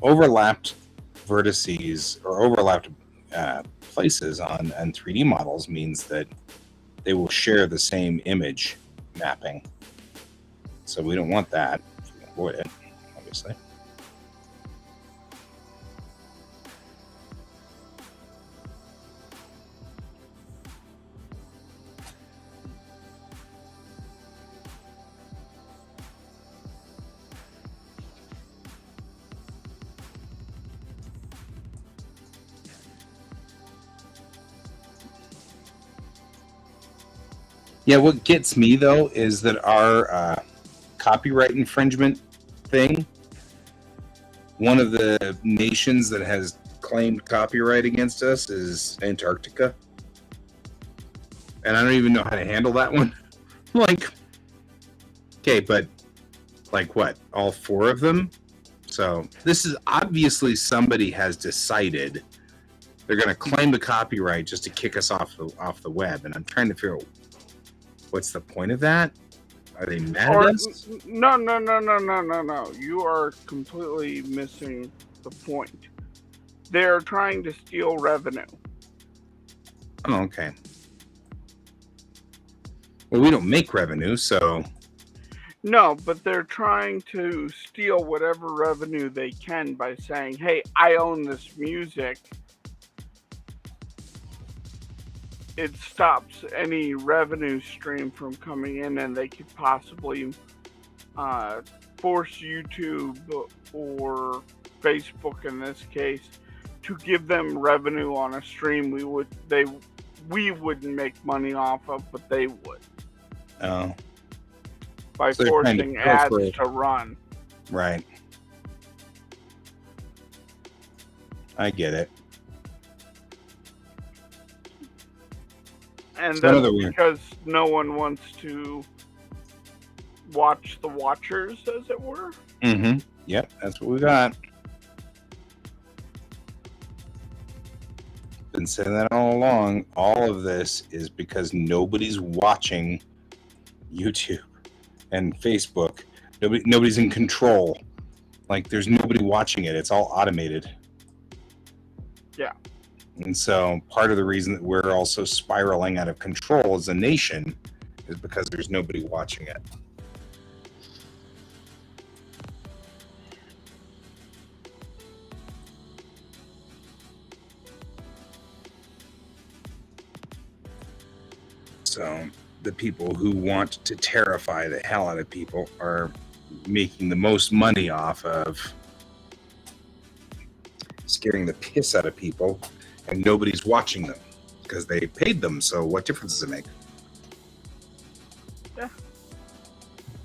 Speaker 2: overlapped vertices or overlapped places on 3D models. Means that they will share the same image mapping. So we don't want that. We can avoid it, obviously. Yeah, what gets me though is that our copyright infringement thing, one of the nations that has claimed copyright against us is Antarctica. And I don't even know how to handle that one. Like, okay, but like what? All 4 of them? So this is obviously somebody has decided they're going to claim the copyright just to kick us off the web. And I'm trying to figure out, what's the point of that? Are they mad at us?
Speaker 1: No. You are completely missing the point. They're trying to steal revenue.
Speaker 2: Oh, okay. Well, we don't make revenue, so...
Speaker 1: No, but they're trying to steal whatever revenue they can by saying, hey, I own this music. It stops any revenue stream from coming in, and they could possibly force YouTube or Facebook in this case to give them revenue on a stream we wouldn't make money off of, but they would.
Speaker 2: Oh.
Speaker 1: By
Speaker 2: So
Speaker 1: forcing ads to run.
Speaker 2: Right. I get it.
Speaker 1: And that's because no one wants to watch the watchers, as it were.
Speaker 2: Mm-hmm. Yep, that's what we got. Been saying that all along. All of this is because nobody's watching YouTube and Facebook. Nobody's in control. Like, there's nobody watching it. It's all automated.
Speaker 1: Yeah.
Speaker 2: And so part of the reason that we're also spiraling out of control as a nation is because there's nobody watching it. So the people who want to terrify the hell out of people are making the most money off of scaring the piss out of people, and nobody's watching them because they paid them. So what difference does it make?
Speaker 1: Yeah.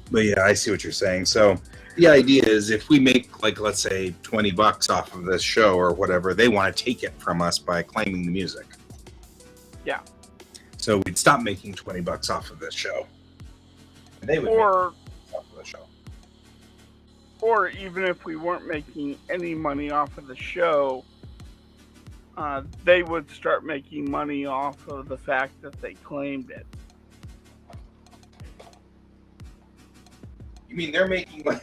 Speaker 2: But yeah, I see what you're saying. So the idea is, if we make, like, let's say $20 off of this show or whatever, they want to take it from us by claiming the music.
Speaker 1: Yeah.
Speaker 2: So we'd stop making $20 off of this show. And they would make off of the show.
Speaker 1: Or even if we weren't making any money off of the show, they would start making money off of the fact that they claimed it.
Speaker 2: You mean they're making money?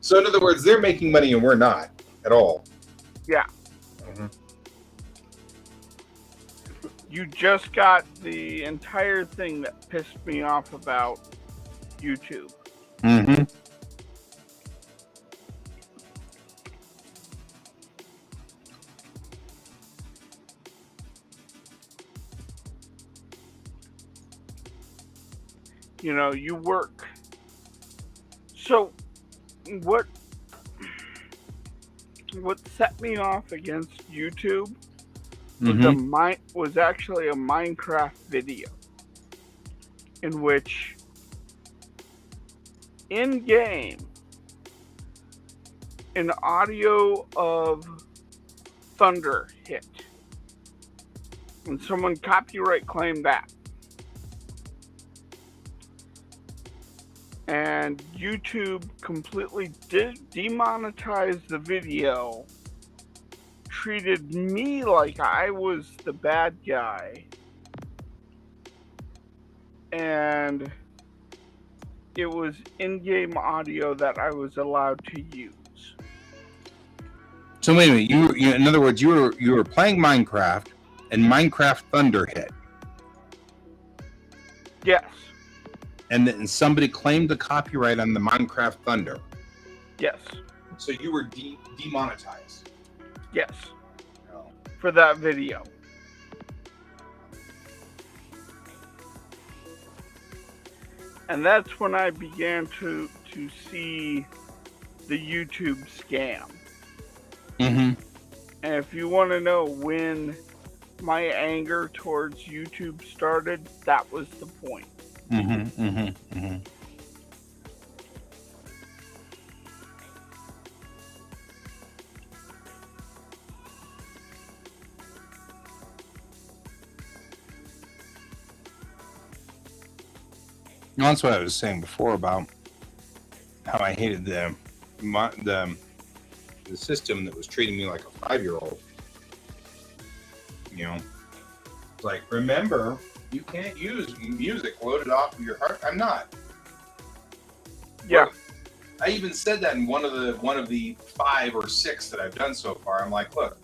Speaker 2: So in other words, they're making money and we're not at all.
Speaker 1: Yeah.
Speaker 2: Mm-hmm.
Speaker 1: You just got the entire thing that pissed me off about YouTube.
Speaker 2: Mm-hmm.
Speaker 1: You know, you work. So, what set me off against YouTube was actually a Minecraft video in which, in game, an audio of thunder hit, and someone copyright claimed that. And YouTube completely demonetized the video, treated me like I was the bad guy, and it was in-game audio that I was allowed to use.
Speaker 2: So wait a minute, you in other words, you were playing Minecraft, and Minecraft Thunder hit.
Speaker 1: Yes.
Speaker 2: And then somebody claimed the copyright on the Minecraft Thunder.
Speaker 1: Yes.
Speaker 2: So you were demonetized.
Speaker 1: Yes.
Speaker 2: Oh.
Speaker 1: For that video. And that's when I began to see the YouTube scam.
Speaker 2: Mm-hmm.
Speaker 1: And if you want to know when my anger towards YouTube started, that was the point.
Speaker 2: Mm-hmm. Mm-hmm. Mm-hmm. That's what I was saying before about how I hated the system that was treating me like a 5-year-old. You know, like, remember, you can't use music loaded off of your hard. I'm not.
Speaker 1: Yeah.
Speaker 2: I even said that in one of the 5 or 6 that I've done so far. I'm like, look,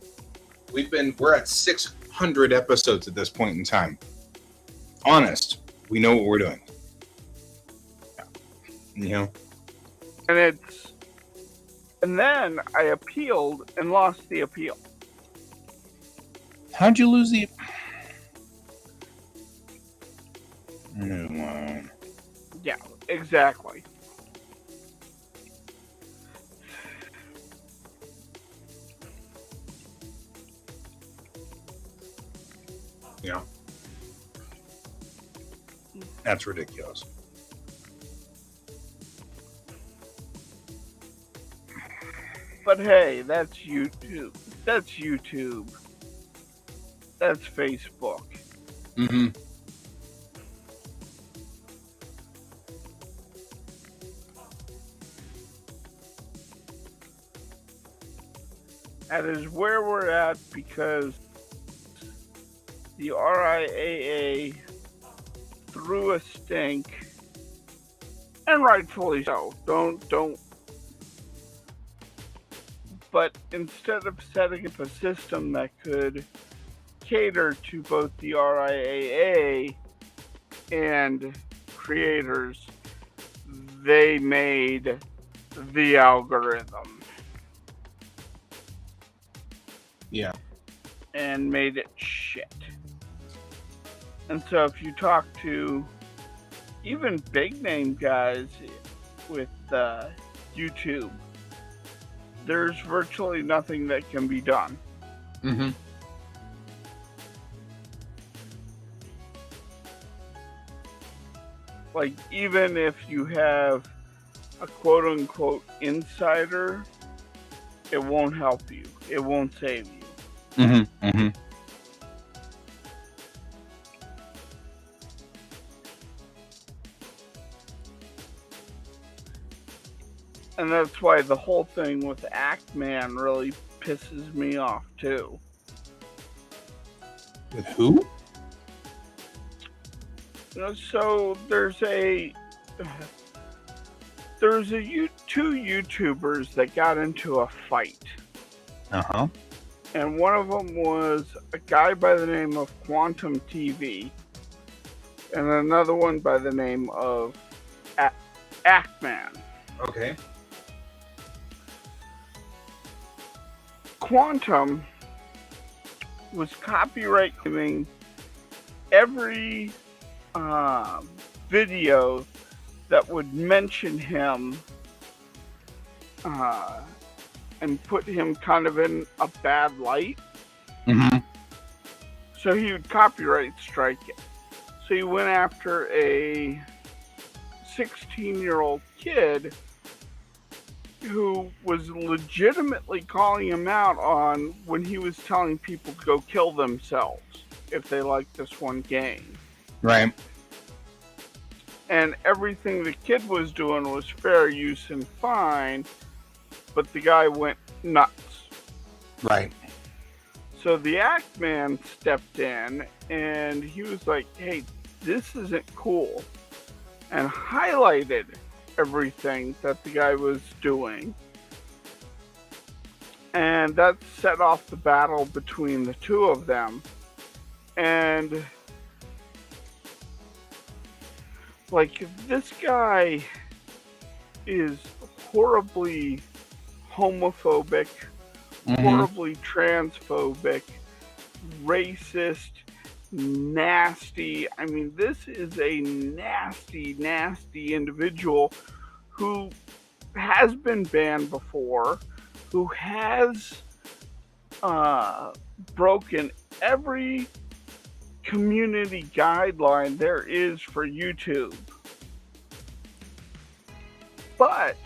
Speaker 2: we're at 600 episodes at this point in time. Honest, we know what we're doing. You know?
Speaker 1: And then I appealed and lost the appeal.
Speaker 2: How'd you lose the... No.
Speaker 1: Yeah, exactly.
Speaker 2: Yeah. That's ridiculous.
Speaker 1: But hey, that's YouTube. That's YouTube. That's Facebook.
Speaker 2: Mm-hmm.
Speaker 1: That is where we're at because the RIAA threw a stink, and rightfully so. Don't. But instead of setting up a system that could cater to both the RIAA and creators, they made the algorithm.
Speaker 2: Yeah.
Speaker 1: And made it shit. And so if you talk to even big name guys with YouTube, there's virtually nothing that can be done.
Speaker 2: Mm-hmm.
Speaker 1: Like, even if you have a quote unquote insider, it won't help you. It won't save you.
Speaker 2: Mm-hmm. Mm-hmm.
Speaker 1: And that's why the whole thing with Act-Man really pisses me off too.
Speaker 2: With who?
Speaker 1: So there's two YouTubers that got into a fight.
Speaker 2: Uh-huh.
Speaker 1: And one of them was a guy by the name of Quantum TV, and another one by the name of Act-Man.
Speaker 2: Okay.
Speaker 1: Quantum was copyright claiming every video that would mention him and put him kind of in a bad light.
Speaker 2: Mm-hmm.
Speaker 1: So he would copyright strike it. So he went after a 16-year-old kid who was legitimately calling him out on when he was telling people to go kill themselves if they liked this one game.
Speaker 2: Right.
Speaker 1: And everything the kid was doing was fair use and fine, but the guy went nuts.
Speaker 2: Right.
Speaker 1: So the Act-Man stepped in and he was like, hey, this isn't cool, and highlighted everything that the guy was doing. And that set off the battle between the two of them. And like, this guy is horribly homophobic, horribly transphobic, racist, nasty. I mean, this is a nasty, nasty individual who has been banned before, who has broken every community guideline there is for YouTube. But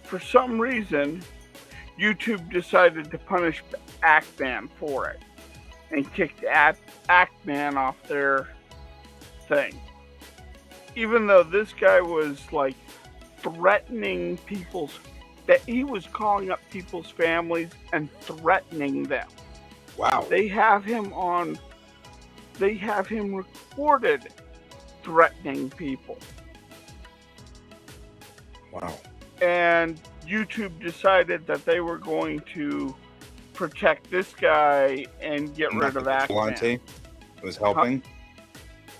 Speaker 1: for some reason, YouTube decided to punish Act-Man for it and kicked Act-Man off their thing. Even though this guy was like threatening that he was calling up people's families and threatening them.
Speaker 2: Wow.
Speaker 1: They have him recorded threatening people.
Speaker 2: Wow.
Speaker 1: And YouTube decided that they were going to protect this guy and get rid of Act-Man.
Speaker 2: Vigilante was helping?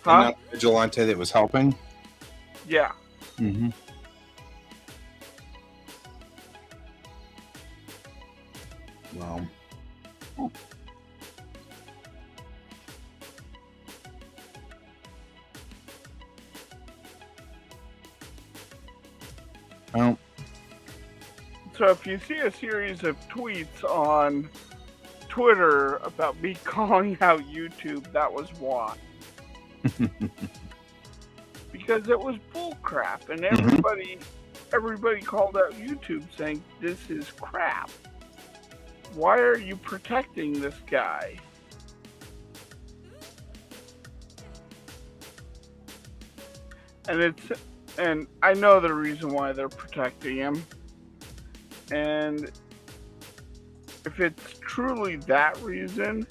Speaker 1: Huh?
Speaker 2: And not Vigilante that was helping?
Speaker 1: Yeah.
Speaker 2: Mm-hmm. Wow. Oh. Well.
Speaker 1: So if you see a series of tweets on Twitter about me calling out YouTube, that was why. Because it was bullcrap, and everybody called out YouTube saying, this is crap. Why are you protecting this guy? And I know the reason why they're protecting him. And if it's truly that reason,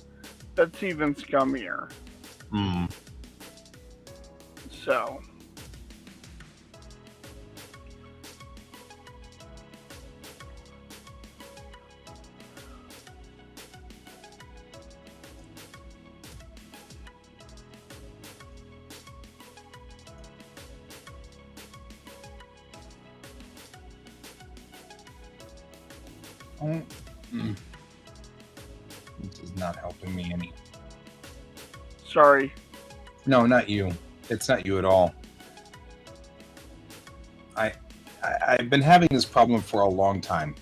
Speaker 1: that's even scummier.
Speaker 2: Hmm.
Speaker 1: So,
Speaker 2: This is not helping me any.
Speaker 1: sorry.
Speaker 2: No, not you. It's not you at all. I've been having this problem for a long time.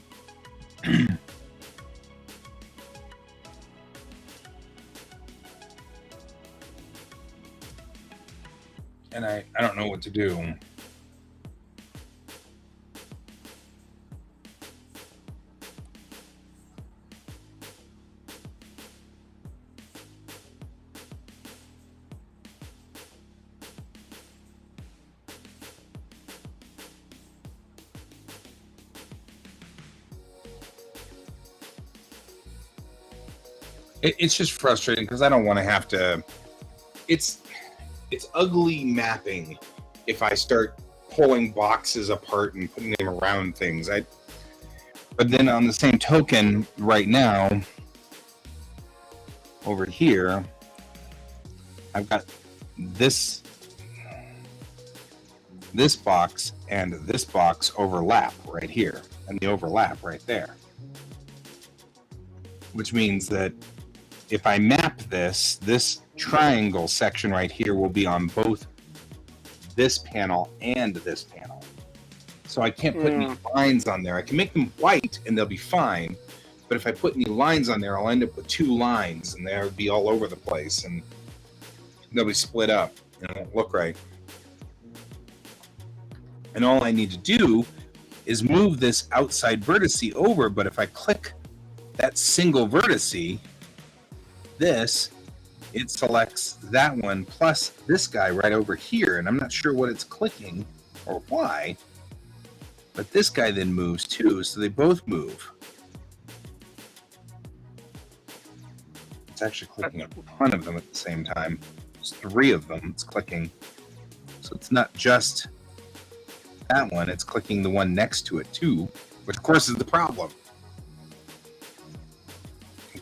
Speaker 2: And I don't know what to do. It's just frustrating because I don't want to have to. It's ugly mapping if I start pulling boxes apart and putting them around things. But then on the same token, right now, over here, I've got this box and this box overlap right here, and the overlap right there. Which means that if I map this triangle section right here will be on both this panel and this panel. So I can't put any lines on there. I can make them white and they'll be fine. But if I put any lines on there, I'll end up with 2 lines and they'll be all over the place and they'll be split up and it won't look right. And all I need to do is move this outside vertice over. But if I click that single vertice, it selects that one plus this guy right over here, and I'm not sure what it's clicking or why, but this guy then moves too, so they both move. It's actually clicking a ton of them at the same time. There's 3 of them it's clicking, so it's not just that one, it's clicking the one next to it too, which of course is the problem.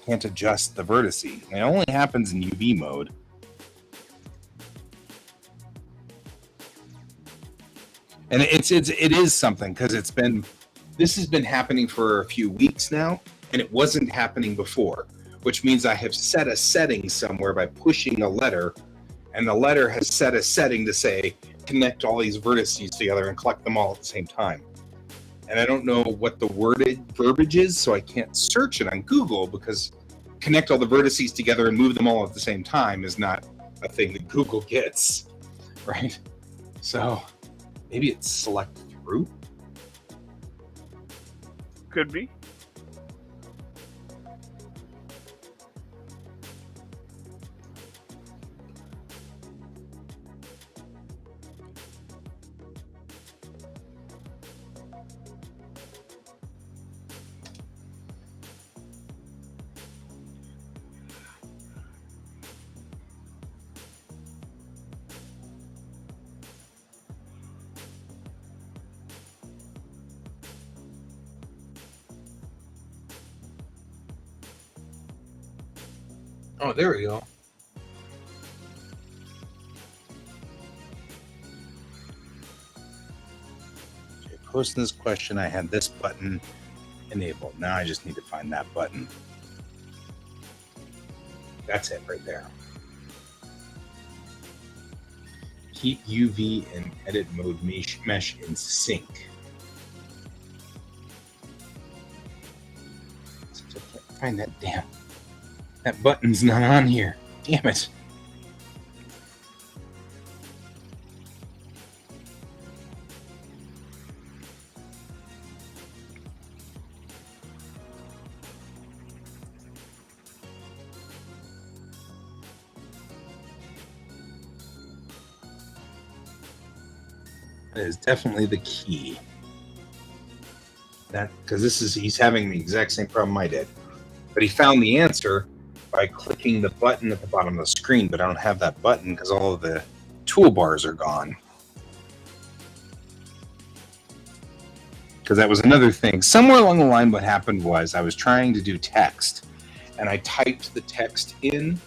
Speaker 2: Can't adjust the vertice. It only happens in UV mode. And it is something because this has been happening for a few weeks now, and it wasn't happening before, which means I have set a setting somewhere by pushing a letter, and the letter has set a setting to say connect all these vertices together and collect them all at the same time. And I don't know what the verbiage is, so I can't search it on Google because connect all the vertices together and move them all at the same time is not a thing that Google gets, right? So maybe it's select through.
Speaker 1: Could be.
Speaker 2: Oh, there we go. Okay, posting this question, I had this button enabled. Now I just need to find that button. That's it right there. Keep UV and edit mode mesh in sync. I can't find that button's not on here. Damn it. That is definitely the key. That because he's having the exact same problem I did. But he found the answer by clicking the button at the bottom of the screen, but I don't have that button because all of the toolbars are gone. Because that was another thing. Somewhere along the line, what happened was I was trying to do text, and I typed the text in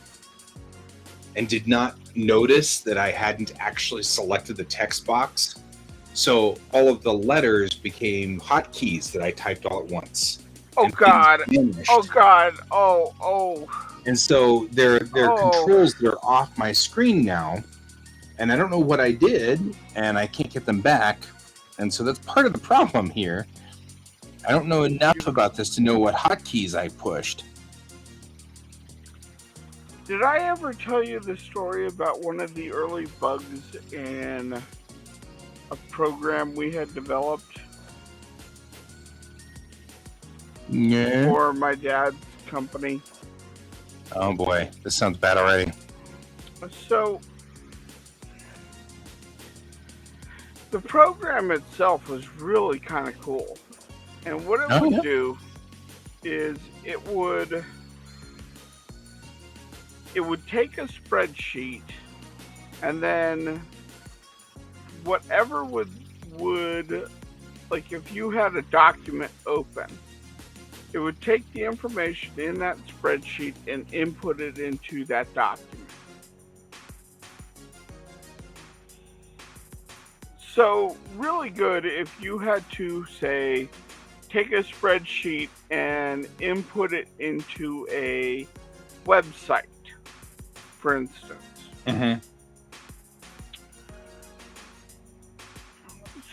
Speaker 2: and did not notice that I hadn't actually selected the text box. So all of the letters became hotkeys that I typed all at once.
Speaker 1: Oh God! Oh God! Oh!
Speaker 2: And so they're controls that are off my screen now, and I don't know what I did, and I can't get them back. And so that's part of the problem here. I don't know enough about this to know what hotkeys I pushed.
Speaker 1: Did I ever tell you the story about one of the early bugs in a program we had developed?
Speaker 2: Yeah.
Speaker 1: For my dad's company.
Speaker 2: Oh boy, this sounds bad already.
Speaker 1: So, the program itself was really kind of cool. And what it would do is it would take a spreadsheet, and then whatever would like if you had a document open, it would take the information in that spreadsheet and input it into that document. So really good if you had to, say, take a spreadsheet and input it into a website, for instance.
Speaker 2: Mm-hmm.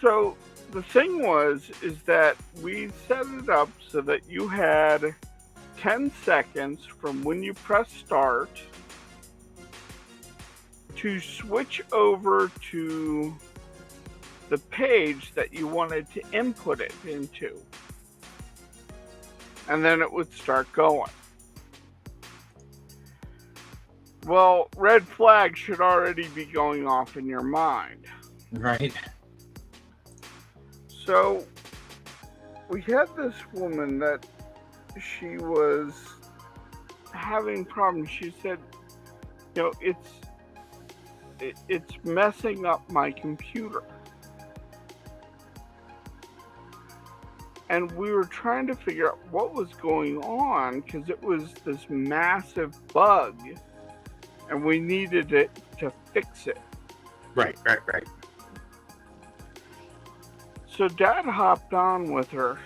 Speaker 1: So the thing is that we set it up so that you had 10 seconds from when you press start to switch over to the page that you wanted to input it into. And then it would start going. Well, red flag should already be going off in your mind.
Speaker 2: Right.
Speaker 1: So, we had this woman that she was having problems. She said, you know, it's messing up my computer. And we were trying to figure out what was going on because it was this massive bug and we needed it to fix it.
Speaker 2: Right.
Speaker 1: So Dad hopped on with her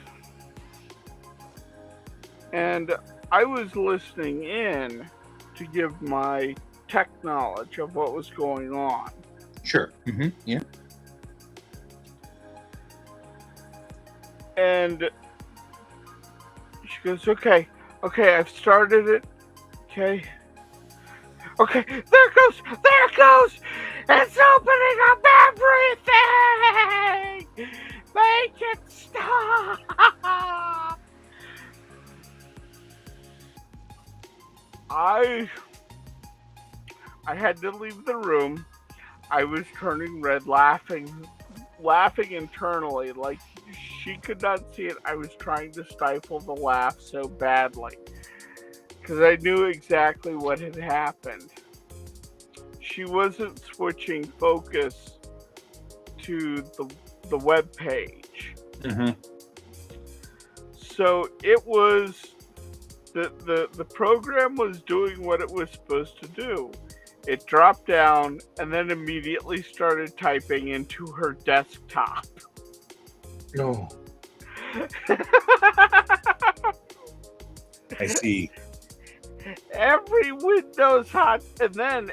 Speaker 1: and I was listening in to give my tech knowledge of what was going on.
Speaker 2: Sure. Mm-hmm. Yeah.
Speaker 1: And she goes, okay, I've started it. Okay, there it goes. It's opening up everything. Make it stop. I had to leave the room. I was turning red, laughing internally, like she could not see it. I was trying to stifle the laugh so badly because I knew exactly what had happened. She wasn't switching focus to the web page.
Speaker 2: Mm-hmm.
Speaker 1: So it was the program was doing what it was supposed to do. It dropped down and then immediately started typing into her desktop.
Speaker 2: No. I see.
Speaker 1: Every Windows and then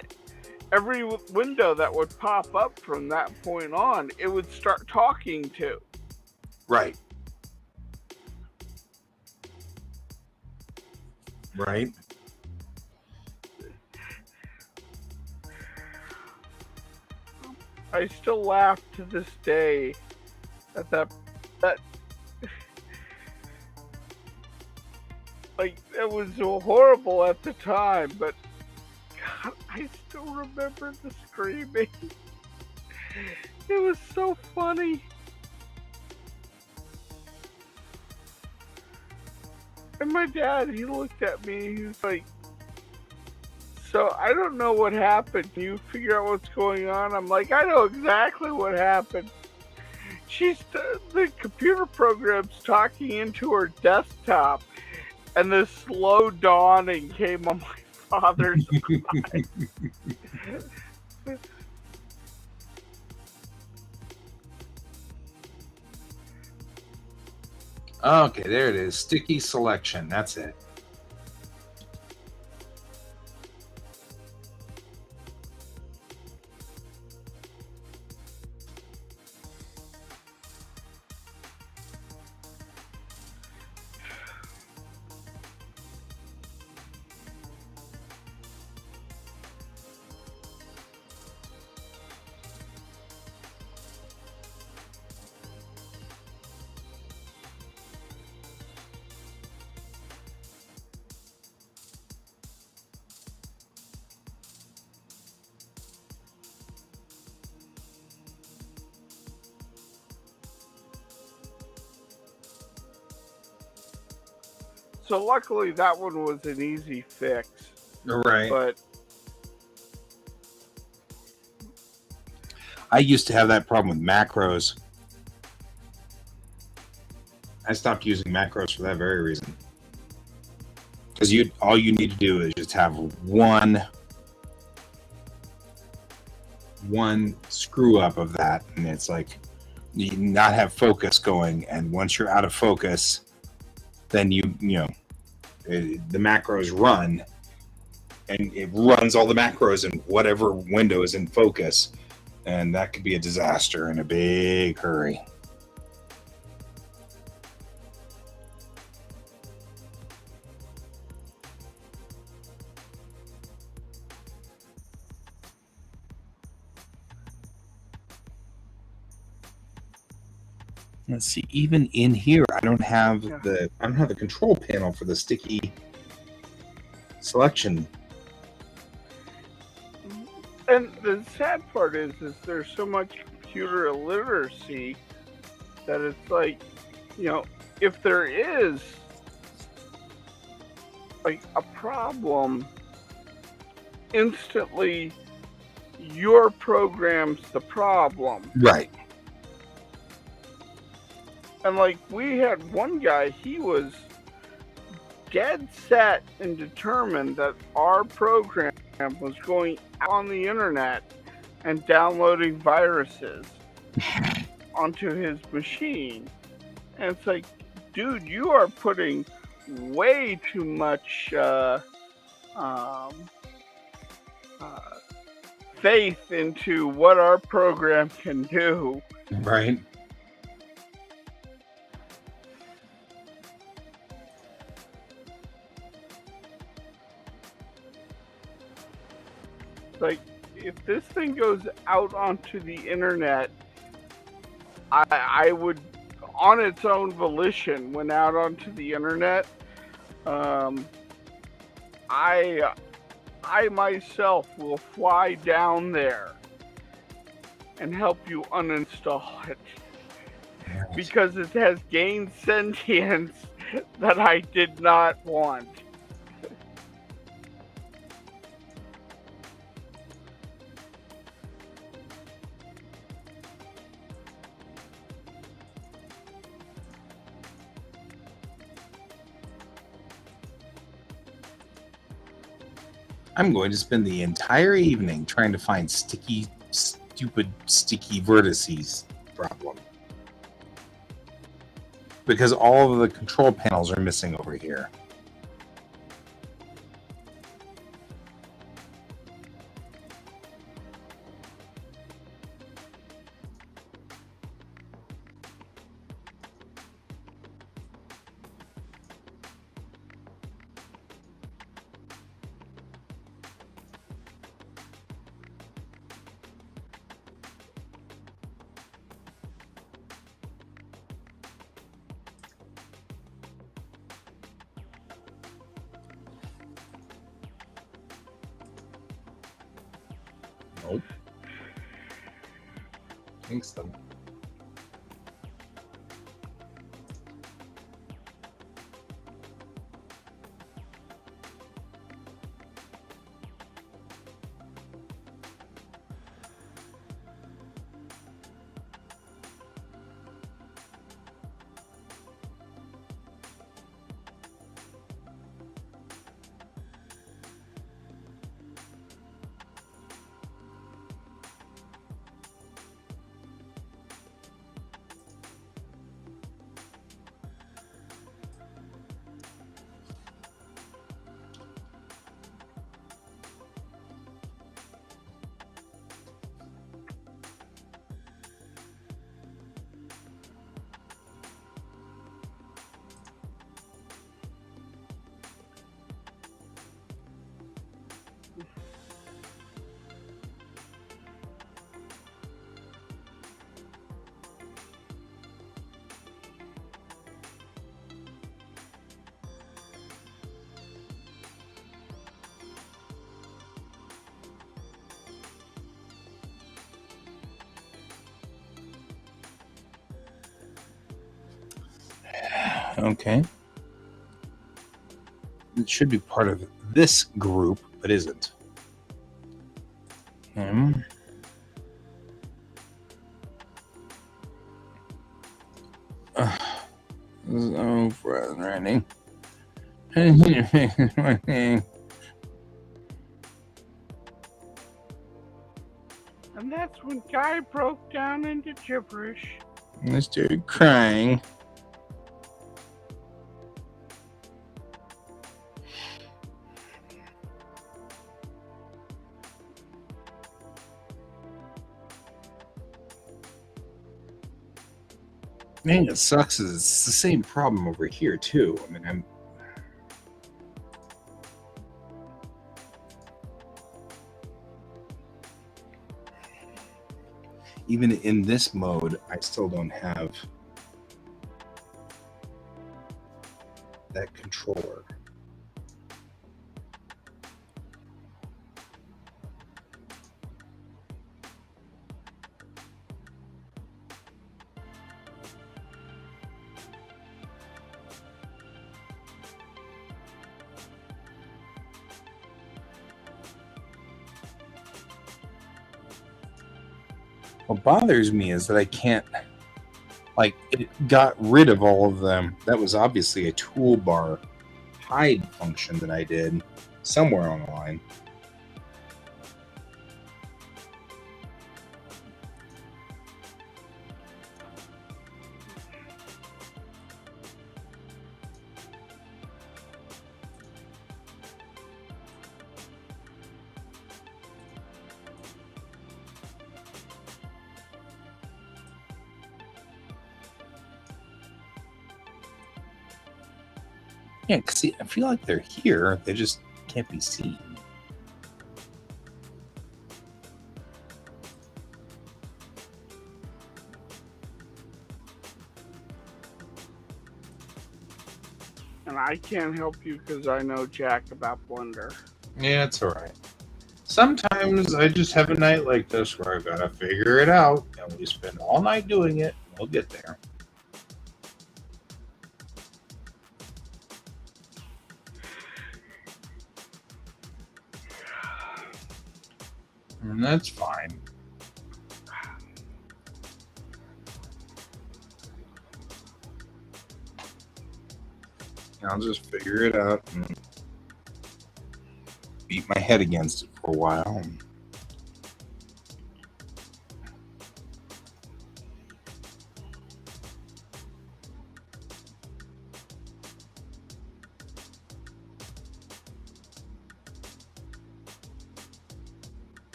Speaker 1: every window that would pop up from that point on, it would start talking to.
Speaker 2: Right.
Speaker 1: I still laugh to this day at that like it was so horrible at the time, but God, I still remember the screaming. It was so funny. And my dad, he looked at me, he was like, so I don't know what happened. Can you figure out what's going on? I'm like, I know exactly what happened. The computer program's talking into her desktop, and this slow dawning came on my father's eyes.
Speaker 2: Okay, there it is. Sticky selection. That's it.
Speaker 1: So luckily that one was an easy fix.
Speaker 2: Right.
Speaker 1: But
Speaker 2: I used to have that problem with macros. I stopped using macros for that very reason. Because all you need to do is just have one screw up of that, and it's like you not have focus going. And once you're out of focus, then the macros run, and it runs all the macros in whatever window is in focus, and that could be a disaster in a big hurry. Let's see. Even in here, I don't have the control panel for the sticky selection.
Speaker 1: And the sad part is there's so much computer illiteracy that it's like, if there is like a problem, instantly your program's the problem.
Speaker 2: Right.
Speaker 1: And like we had one guy, he was dead set and determined that our program was going on the internet and downloading viruses onto his machine. And it's like, dude, you are putting way too much faith into what our program can do.
Speaker 2: Right.
Speaker 1: Like, if this thing goes out onto the internet, I would, on its own volition, went out onto the internet. I myself will fly down there and help you uninstall it because it has gained sentience that I did not want.
Speaker 2: I'm going to spend the entire evening trying to find stupid sticky vertices problem. Because all of the control panels are missing over here. Nope. Kingston. Okay. It should be part of this group, but isn't. Him. So frustrating.
Speaker 1: And that's when Guy broke down into gibberish.
Speaker 2: I started crying. The thing that sucks is it's the same problem over here too. I mean, I'm even in this mode, I still don't have that controller. What bothers me is that I can't, like, it got rid of all of them. That was obviously a toolbar hide function that I did somewhere on the line. Yeah, because I feel like they're here. They just can't be seen.
Speaker 1: And I can't help you because I know Jack about Blender.
Speaker 2: Yeah, it's all right. Sometimes I just have a night like this where I've got to figure it out, and we spend all night doing it, and we'll get there. And that's fine. I'll just figure it out and beat my head against it for a while.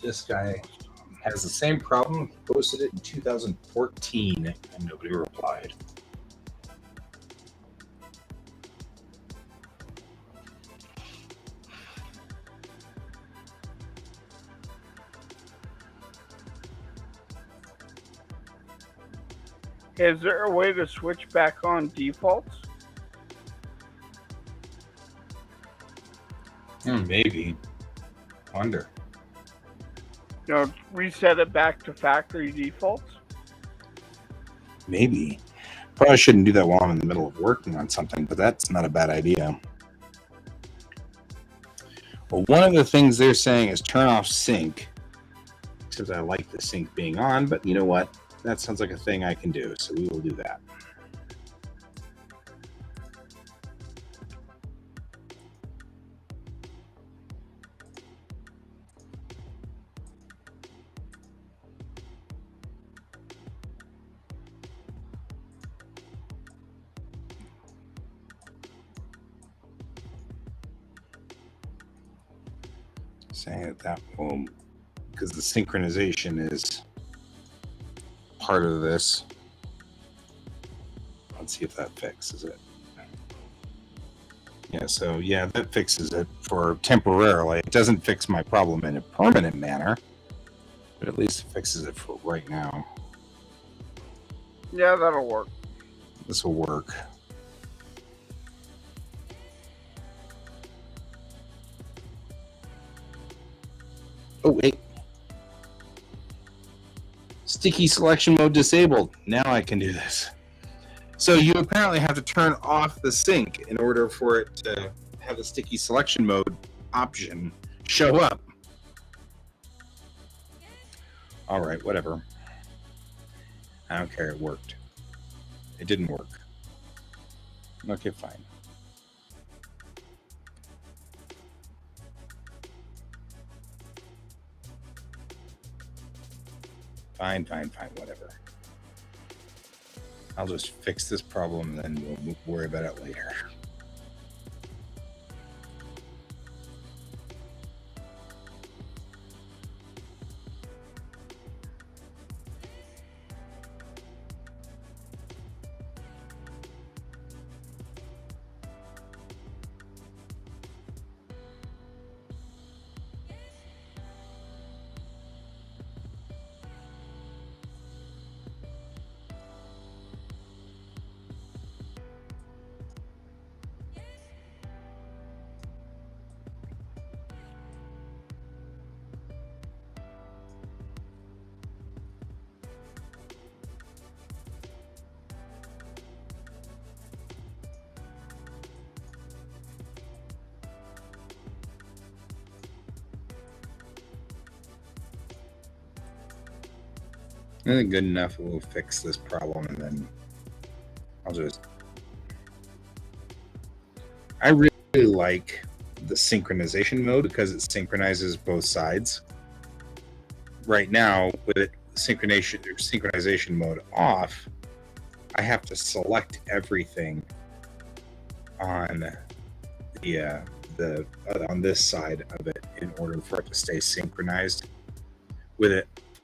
Speaker 2: This guy has the same problem. He posted it in 2014 and nobody replied.
Speaker 1: Is there a way to switch back on defaults?
Speaker 2: Maybe. Wonder.
Speaker 1: Reset it back to factory defaults?
Speaker 2: Maybe. Probably shouldn't do that while I'm in the middle of working on something, but that's not a bad idea. Well, one of the things they're saying is turn off sync. Except I like the sync being on, but you know what? That sounds like a thing I can do, so we will do that. Saying that will, because the synchronization is part of this. Let's see if that fixes it. Yeah, that fixes it for temporarily. It doesn't fix my problem in a permanent manner, but at least it fixes it for right now.
Speaker 1: Yeah, that'll work.
Speaker 2: This will work. Oh, wait. Sticky selection mode disabled. Now I can do this. So you apparently have to turn off the sync in order for it to have the sticky selection mode option show up. All right, whatever. I don't care. It worked. It didn't work. Okay, fine. Fine, whatever. I'll just fix this problem and then we'll worry about it later. I think good enough will fix this problem, and then I'll just... I really like the synchronization mode because it synchronizes both sides. Right now, with it synchronization mode off, I have to select everything on the on this side of it in order for it to stay synchronized.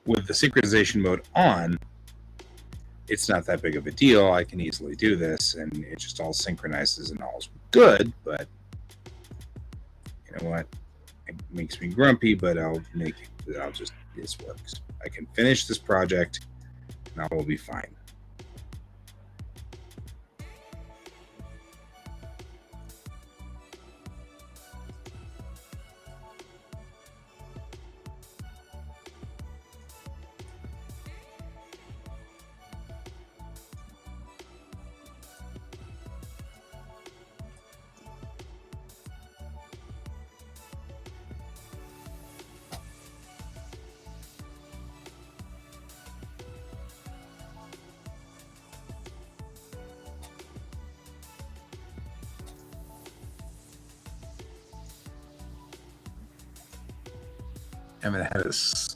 Speaker 2: With the synchronization mode on, it's not that big of a deal. I can easily do this, and it just all synchronizes and all's good. But you know what? It makes me grumpy, but this works. I can finish this project, and I will be fine.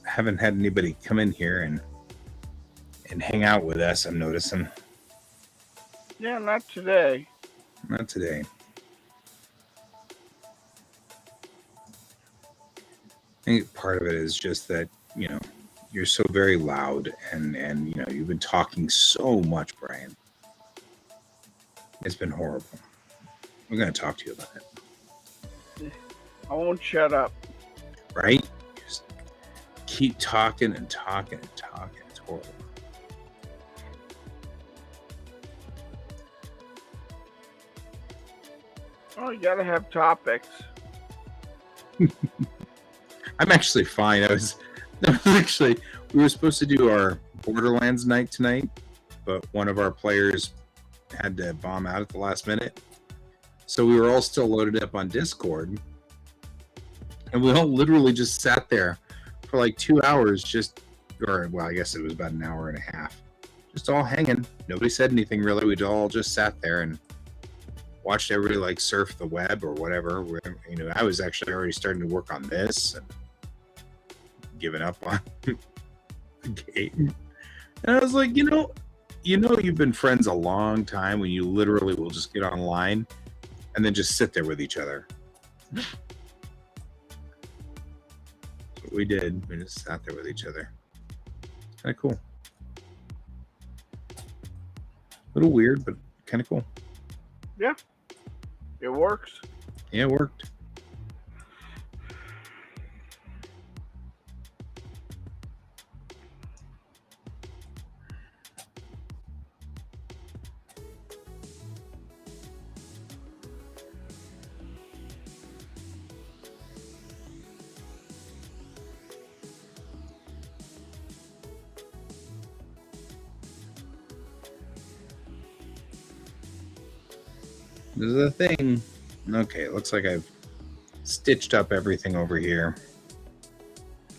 Speaker 2: Haven't had anybody come in here and hang out with us. I'm noticing.
Speaker 1: Yeah, not today.
Speaker 2: Not today. think part of it is just that, you're so very loud and you've been talking so much, Brian. It's been horrible. We're going to talk to you about it.
Speaker 1: I won't shut up.
Speaker 2: Right? Just keep talking and talking and talking. It's horrible.
Speaker 1: Oh, you gotta have topics.
Speaker 2: I'm actually fine. We were supposed to do our Borderlands night tonight, but one of our players had to bomb out at the last minute. So we were all still loaded up on Discord. And we all literally just sat there for like 2 hours, I guess it was about an hour and a half, just all hanging. Nobody said anything really. We all just sat there and watched everybody like surf the web or whatever. I was actually already starting to work on this and giving up on the game. And I was like, you've been friends a long time when you literally will just get online and then just sit there with each other. That's what we did. We just sat there with each other. Kind of cool. A little weird, but kind of cool.
Speaker 1: Yeah. It works.
Speaker 2: Yeah, it worked. This is a thing. Okay, it looks like I've stitched up everything over here.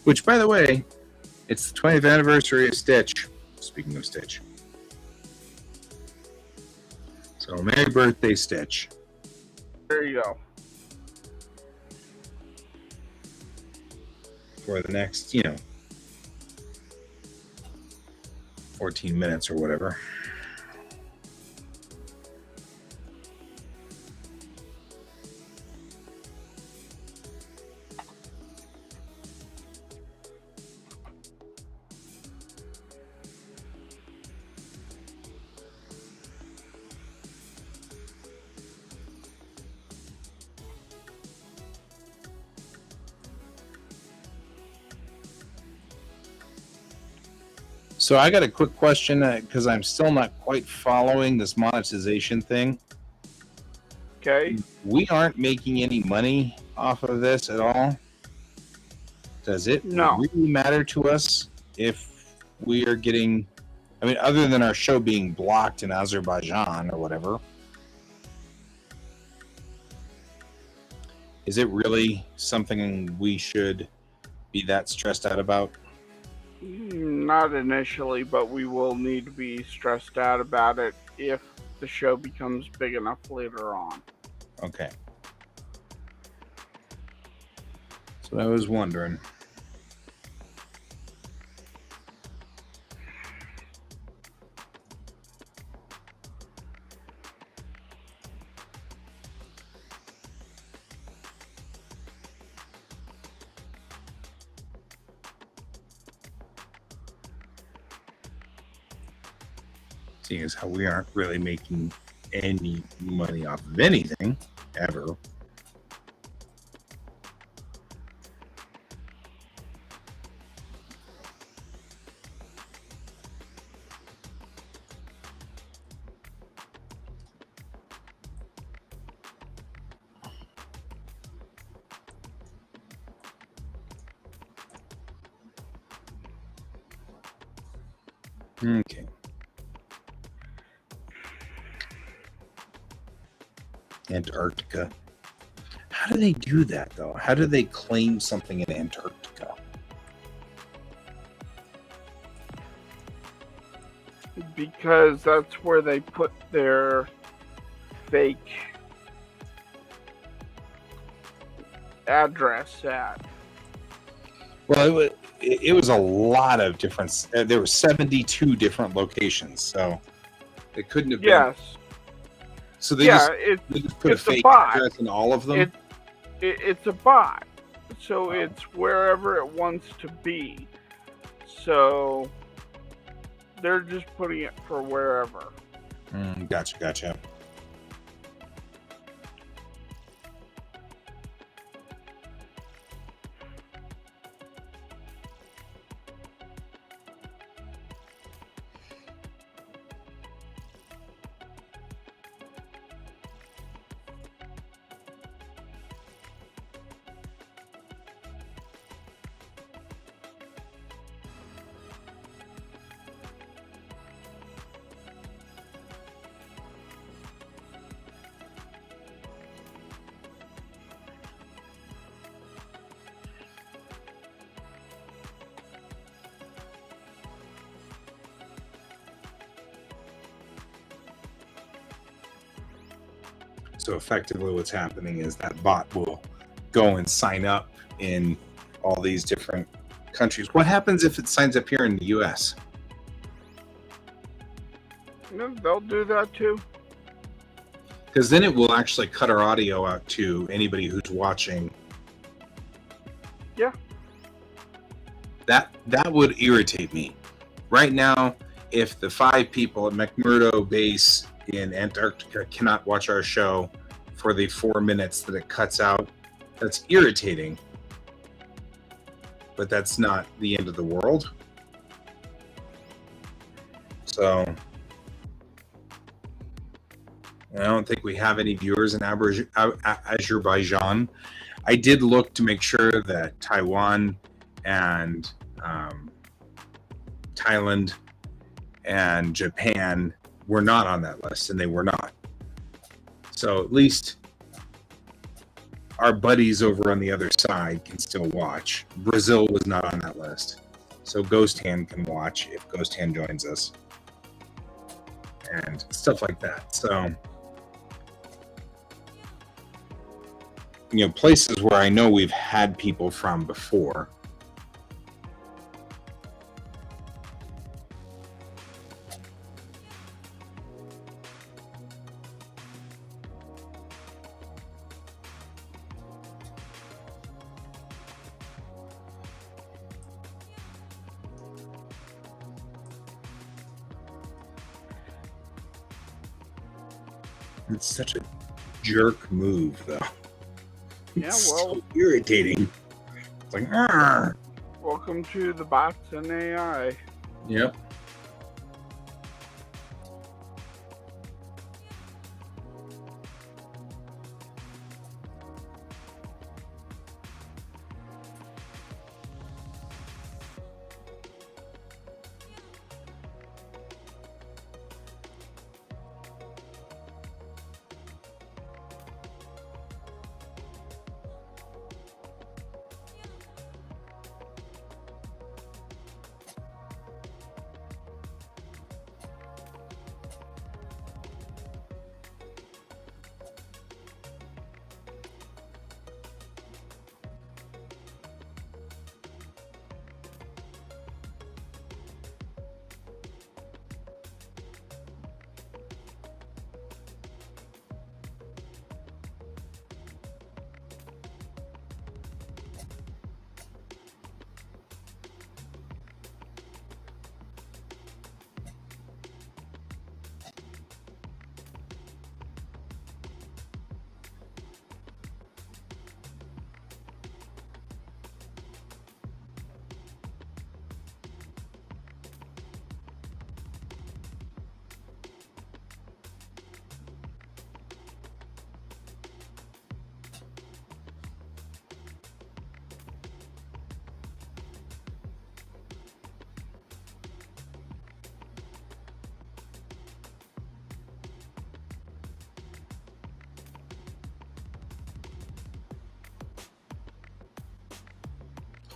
Speaker 2: Which, by the way, it's the 20th anniversary of Stitch. Speaking of Stitch. So, Merry birthday, Stitch.
Speaker 1: There you go.
Speaker 2: For the next, 14 minutes or whatever. So I got a quick question because I'm still not quite following this monetization thing.
Speaker 1: Okay.
Speaker 2: We aren't making any money off of this at all. Does it really matter to us if we are getting, other than our show being blocked in Azerbaijan or whatever? Is it really something we should be that stressed out about?
Speaker 1: Not initially, but we will need to be stressed out about it if the show becomes big enough later on.
Speaker 2: Okay. That's what I was wondering. Seeing as how we aren't really making any money off of anything ever. Okay. Antarctica. How do they do that, though? How do they claim something in Antarctica?
Speaker 1: Because that's where they put their fake address at.
Speaker 2: Well, it was a lot of different. There were 72 different locations, so it couldn't have been.
Speaker 1: Yes.
Speaker 2: So they just put a fake address in all of them?
Speaker 1: It's a bot. so it's wherever it wants to be. So they're just putting it for wherever.
Speaker 2: Gotcha. So effectively what's happening is that bot will go and sign up in all these different countries. What happens if it signs up here in the US?
Speaker 1: They'll do that too.
Speaker 2: Because then it will actually cut our audio out to anybody who's watching.
Speaker 1: Yeah.
Speaker 2: That would irritate me. Right now, if the 5 people at McMurdo Base in Antarctica cannot watch our show for the 4 minutes that it cuts out, that's irritating. But that's not the end of the world. So I don't think we have any viewers in Azerbaijan. I did look to make sure that Taiwan and Thailand and Japan were not on that list, and they were not. So at least our buddies over on the other side can still watch. Brazil was not on that list. So Ghost Hand can watch if Ghost Hand joins us. And stuff like that. So, you know, places where I know we've had people from before. It's such a jerk move, though.
Speaker 1: Yeah,
Speaker 2: It's
Speaker 1: well,
Speaker 2: so irritating. It's like, argh.
Speaker 1: Welcome to the bots and AI.
Speaker 2: Yep.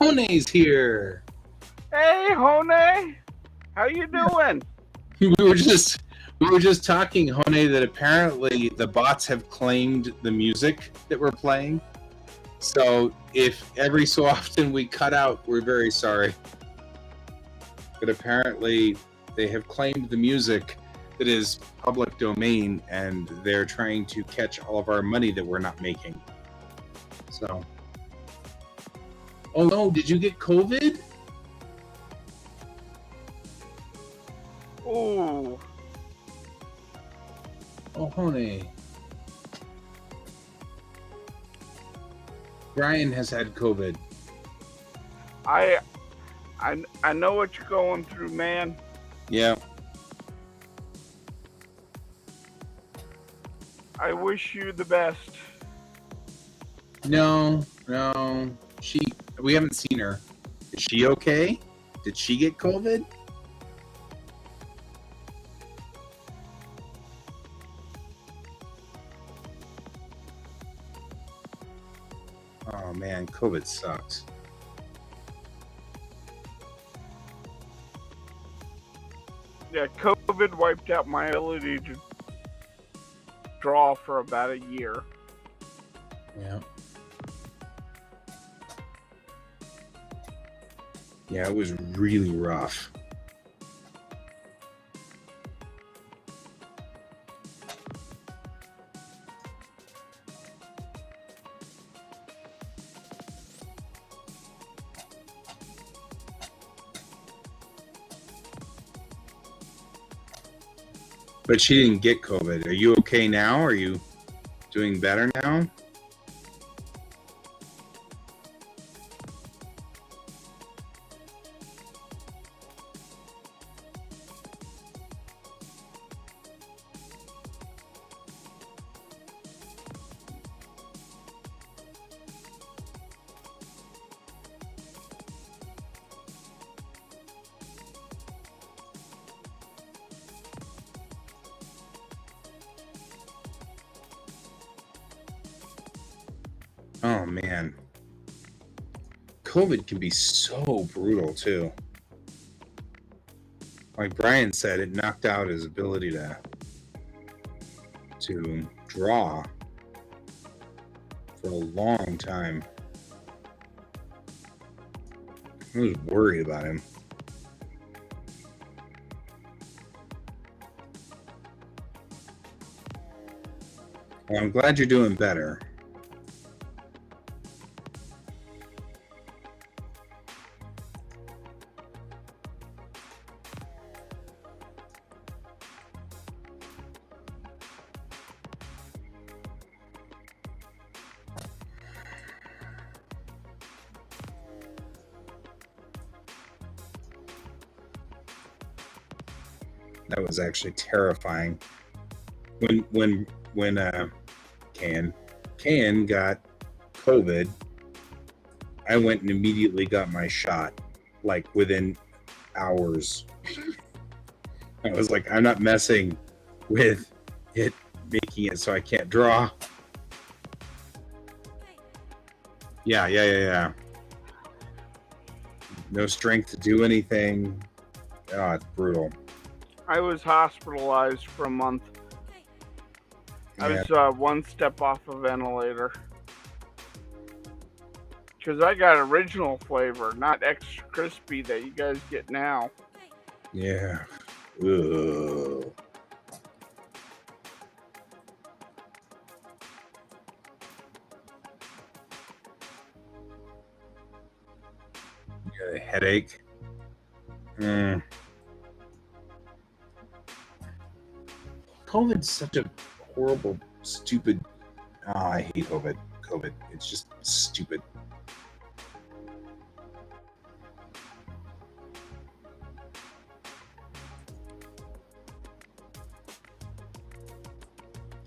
Speaker 2: Hone's here.
Speaker 1: Hey, Hone, how you doing?
Speaker 2: We were just talking, Hone, that apparently the bots have claimed the music that we're playing. So if every so often we cut out, we're very sorry. But apparently they have claimed the music that is public domain, and they're trying to catch all of our money that we're not making. So Oh no, did you get COVID?
Speaker 1: Ooh.
Speaker 2: Oh, honey. Brian has had COVID.
Speaker 1: I know what you're going through, man.
Speaker 2: Yeah.
Speaker 1: I wish you the best.
Speaker 2: No. We haven't seen her. Is she okay? Did she get COVID? Oh man, COVID sucks.
Speaker 1: Yeah, COVID wiped out my ability to draw for about a year.
Speaker 2: Yeah. Yeah, it was really rough. But she didn't get COVID. Are you okay now? Are you doing better now? Oh man. COVID can be so brutal too. Like Brian said, it knocked out his ability to draw for a long time. I was worried about him. Well, I'm glad you're doing better. That was actually terrifying. When Can got COVID, I went and immediately got my shot, like within hours. I was like, I'm not messing with it making it so I can't draw. Yeah. No strength to do anything. Oh, it's brutal.
Speaker 1: I was hospitalized for a month. I was one step off a ventilator. Because I got original flavor, not extra crispy that you guys get now.
Speaker 2: Yeah. Ugh. You got a headache. COVID's such a horrible, stupid. Oh, I hate COVID. It's just stupid.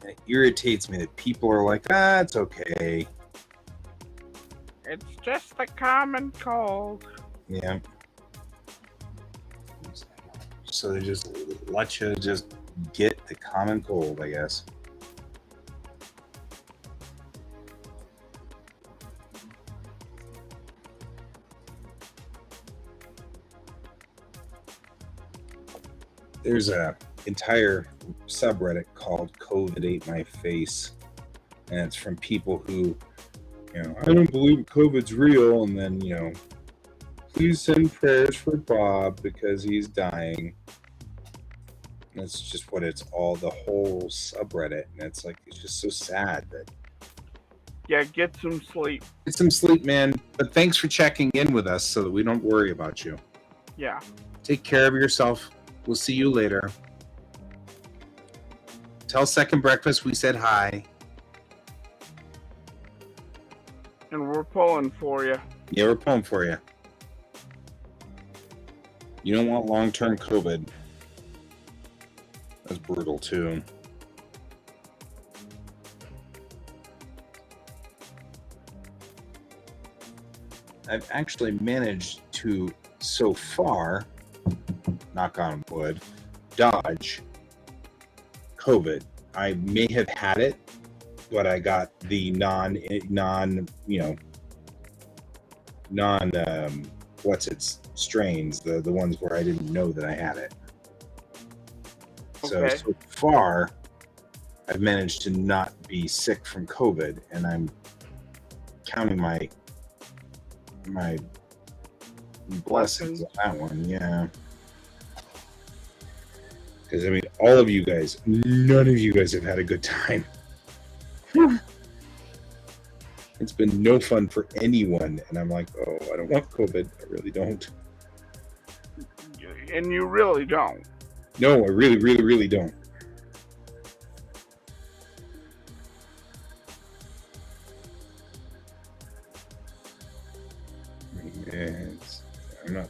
Speaker 2: And it irritates me that people are like, it's okay.
Speaker 1: It's just a common cold.
Speaker 2: Yeah. So they just let you just get the common cold, I guess. There's a entire subreddit called COVID Ate My Face, and it's from people who, I don't believe COVID's real, and then, please send prayers for Bob because he's dying. That's just what it's all, the whole subreddit, and it's like, it's just so sad that
Speaker 1: Yeah, get some sleep.
Speaker 2: Get some sleep, man. But thanks for checking in with us so that we don't worry about you.
Speaker 1: Yeah.
Speaker 2: Take care of yourself. We'll see you later. Tell Second Breakfast we said hi.
Speaker 1: And we're pulling for you.
Speaker 2: Yeah, we're pulling for you. You don't want long-term COVID. That's brutal, too. I've actually managed to, so far, knock on wood, dodge COVID. I may have had it, but I got the non strains, the ones where I didn't know that I had it.
Speaker 1: Okay.
Speaker 2: So far, I've managed to not be sick from COVID, and I'm counting my blessings on that one. Yeah. Because, I mean, all of you guys, none of you guys have had a good time. It's been no fun for anyone. And I'm like, oh, I don't want COVID. I really don't.
Speaker 1: And you really don't.
Speaker 2: No, I really, really, really don't. I'm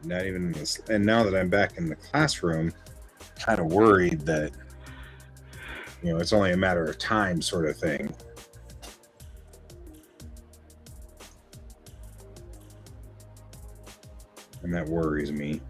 Speaker 2: not even in this. And now that I'm back in the classroom, kind of worried that, it's only a matter of time sort of thing. And that worries me.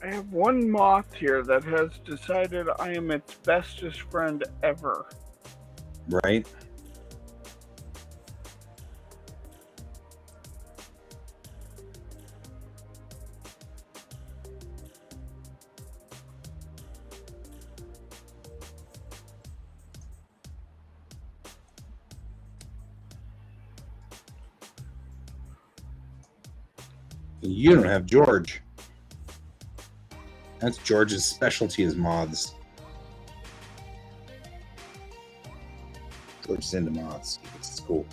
Speaker 1: I have one moth here that has decided I am its bestest friend ever.
Speaker 2: Right? You don't have George. That's George's specialty is moths. George's into moths. It's cool.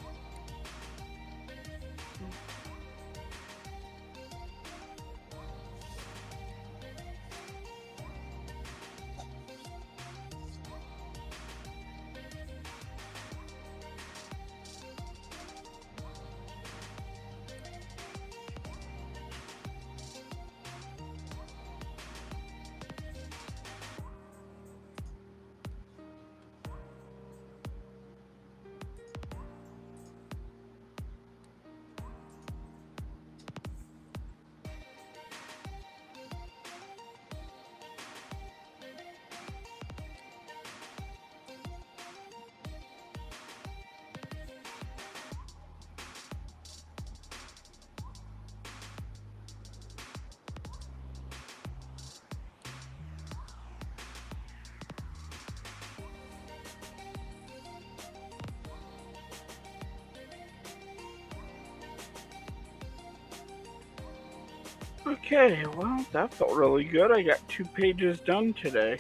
Speaker 1: Okay, well, that felt really good. I got 2 pages done today.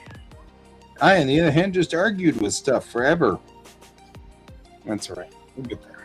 Speaker 2: I, on the other hand, just argued with stuff forever. That's all right. We'll get there.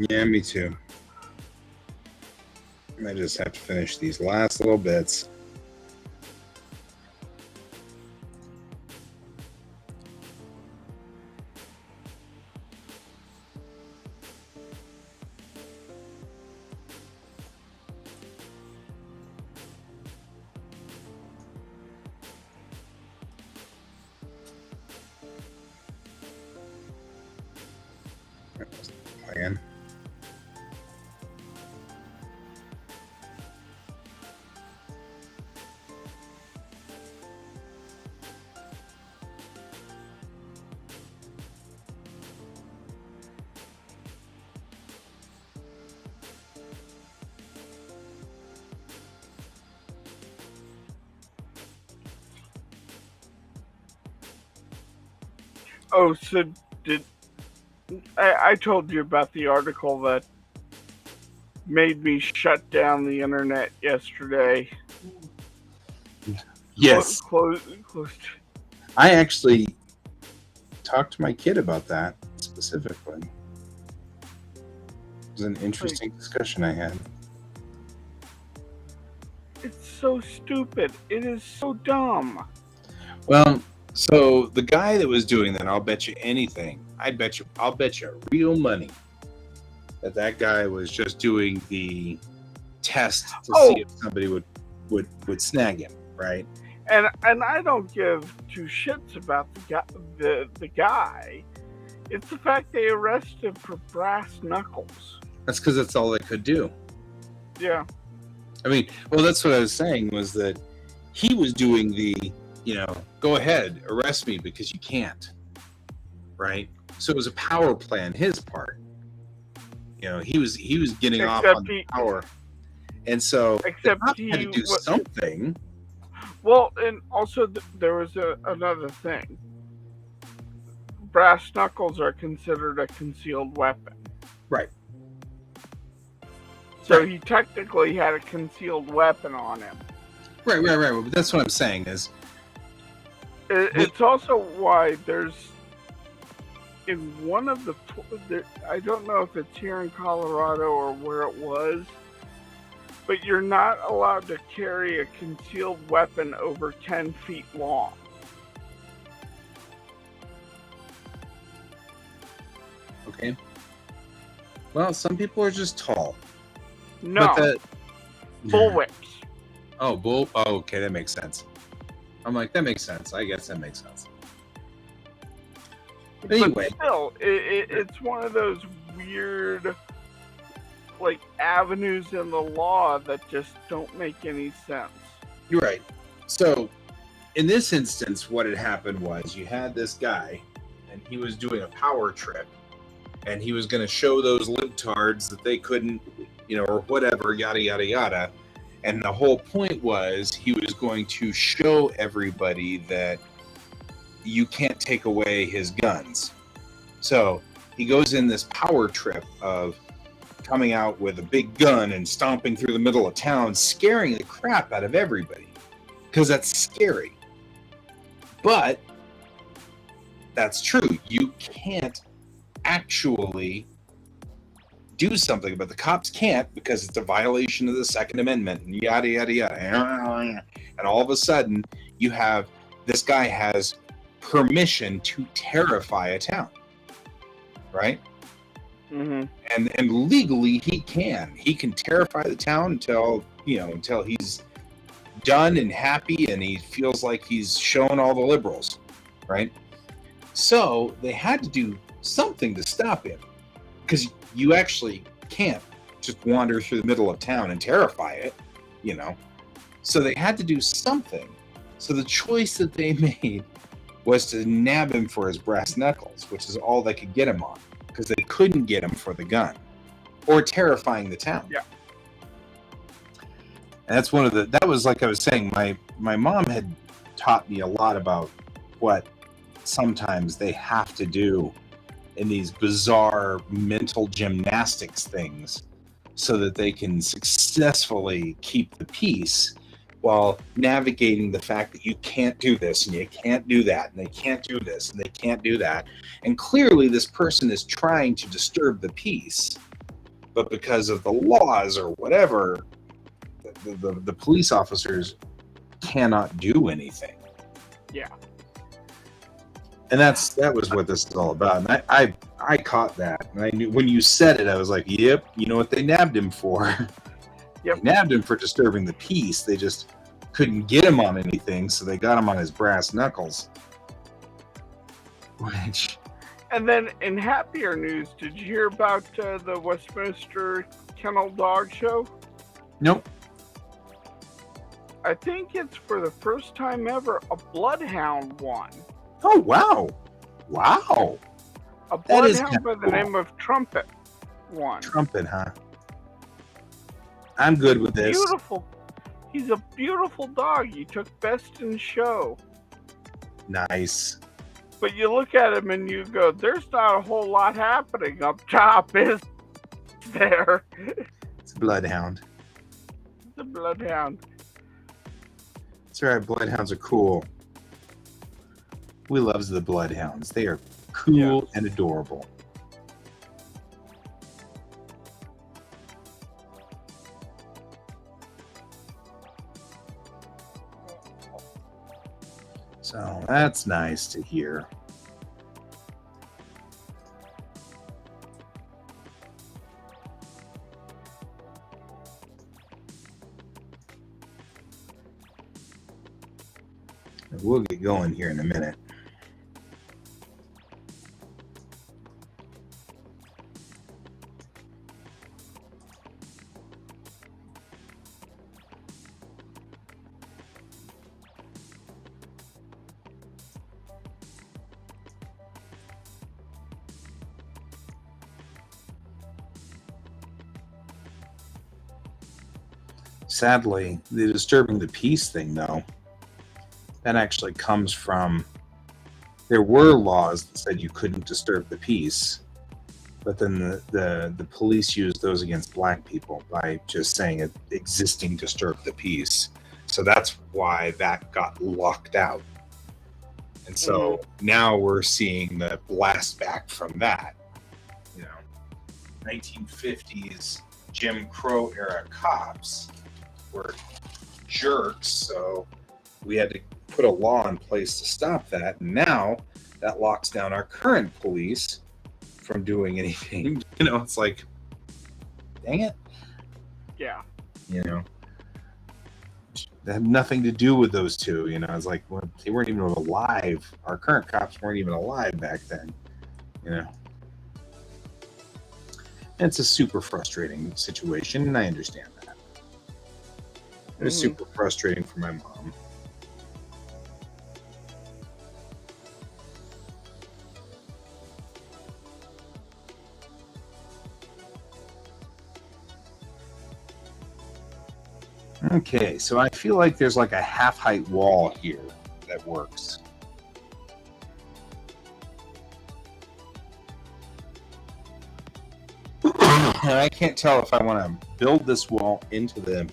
Speaker 2: Yeah, me too. I just have to finish these last little bits. That wasn't the plan.
Speaker 1: Oh, so did I told you about the article that made me shut down the internet yesterday?
Speaker 2: Yes.
Speaker 1: Closed.
Speaker 2: I actually talked to my kid about that specifically. It was an interesting discussion I had.
Speaker 1: It's so stupid. It is so dumb.
Speaker 2: Well, so the guy that was doing that, I'll bet you anything. I'll bet you real money that guy was just doing the test to see if somebody would snag him, right?
Speaker 1: And I don't give two shits about the guy. It's the fact they arrested him for brass knuckles.
Speaker 2: That's because that's all they could do.
Speaker 1: Yeah.
Speaker 2: I mean, well, that's what I was saying was that he was doing the, go ahead, arrest me because you can't, right? So it was a power play on his part. He was getting off on the power, and so
Speaker 1: except he
Speaker 2: had to do something.
Speaker 1: Well, and also there was another thing. Brass knuckles are considered a concealed weapon.
Speaker 2: Right.
Speaker 1: So he technically had a concealed weapon on him.
Speaker 2: Right. But that's what I'm saying is...
Speaker 1: It's also why there's... In one of the... I don't know if it's here in Colorado or where it was, but you're not allowed to carry a concealed weapon over 10 feet long.
Speaker 2: Okay. Well, some people are just tall.
Speaker 1: No. Bullwhips.
Speaker 2: Oh, okay, that makes sense. I'm like, that makes sense. I guess that makes sense. But anyway.
Speaker 1: But still, it's one of those weird, avenues in the law that just don't make any sense.
Speaker 2: You're right. So, in this instance, what had happened was you had this guy, and he was doing a power trip, and he was going to show those libtards that they couldn't, or whatever, yada, yada, yada. And the whole point was he was going to show everybody that you can't take away his guns. So he goes in this power trip of coming out with a big gun and stomping through the middle of town, scaring the crap out of everybody. Because that's scary. But that's true. You can't actually do something, but the cops can't because it's a violation of the Second Amendment and yada, yada, yada. And all of a sudden, you have this guy has permission to terrify a town, right?
Speaker 1: Mm-hmm.
Speaker 2: And legally, he can terrify the town until he's done and happy and he feels like he's shown all the liberals, right? So they had to do something to stop him, because you actually can't just wander through the middle of town and terrify it, So they had to do something. So the choice that they made was to nab him for his brass knuckles, which is all they could get him on, because they couldn't get him for the gun or terrifying the town.
Speaker 1: Yeah.
Speaker 2: And that's that was, like I was saying, my mom had taught me a lot about what sometimes they have to do in these bizarre mental gymnastics things so that they can successfully keep the peace while navigating the fact that you can't do this and you can't do that and they can't do this and they can't do that. And clearly this person is trying to disturb the peace, but because of the laws or whatever, the police officers cannot do anything.
Speaker 1: Yeah.
Speaker 2: And that was what this is all about. And I caught that. And I knew when you said it, I was like, yep, you know what they nabbed him for?
Speaker 1: Yep.
Speaker 2: They nabbed him for disturbing the peace. They just couldn't get him on anything, so they got him on his brass knuckles. Which...
Speaker 1: And then in happier news, did you hear about the Westminster Kennel Dog Show?
Speaker 2: Nope.
Speaker 1: I think it's for the first time ever a bloodhound won.
Speaker 2: Oh, wow. Wow.
Speaker 1: A bloodhound by the name of Trumpet won.
Speaker 2: Trumpet, huh? I'm good with this.
Speaker 1: Beautiful. He's a beautiful dog. He took best in show.
Speaker 2: Nice.
Speaker 1: But you look at him and you go, there's not a whole lot happening up top, is there?
Speaker 2: It's a bloodhound.
Speaker 1: It's a bloodhound.
Speaker 2: That's right, bloodhounds are cool. We loves the bloodhounds. They are cool and adorable. So that's nice to hear. We'll get going here in a minute. Sadly, the disturbing the peace thing, though, that actually comes from, there were laws that said you couldn't disturb the peace, but then the police used those against black people by just saying it existing disturbed the peace. So that's why that got locked out. And so now we're seeing the blast back from that. You know, 1950s Jim Crow era cops were jerks, so we had to put a law in place to stop that. And now that locks down our current police from doing anything. You know, it's like, dang it.
Speaker 1: Yeah.
Speaker 2: You know, that had nothing to do with those two. You know, it's like, well, they weren't even alive. Our current cops weren't even alive back then. You know, and it's a super frustrating situation, and I understand that. It was super frustrating for my mom. Okay, so I feel like there's like a half-height wall here that works. And I can't tell if I want to build this wall into the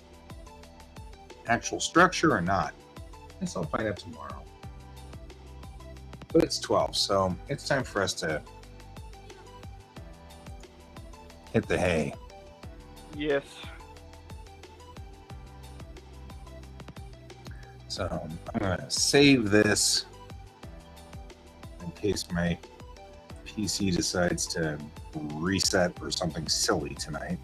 Speaker 2: actual structure or not. I guess I'll find out tomorrow. But it's 12, so it's time for us to hit the hay.
Speaker 1: Yes.
Speaker 2: So I'm going to save this in case my PC decides to reset or something silly tonight.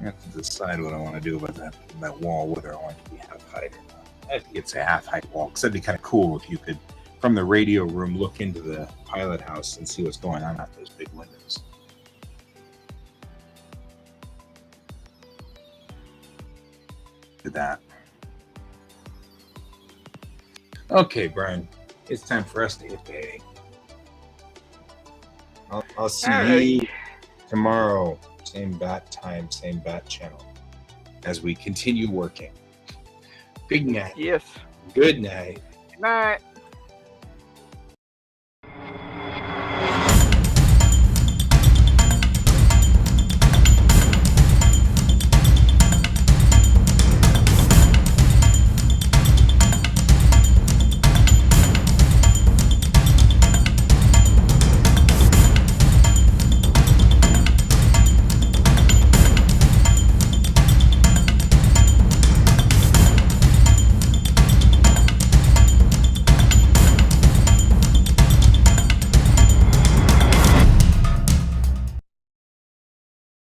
Speaker 2: I have to decide what I want to do about that wall, whether I want it to be half height or not. I think it's a half height wall, because that'd be kind of cool if you could, from the radio room, look into the pilot house and see what's going on out those big windows. Do that. Okay, Brian, it's time for us to hit the hay. I'll see you tomorrow. Same bat time, same bat channel. As we continue working. Big night.
Speaker 1: Yes.
Speaker 2: Good night.
Speaker 1: Good night.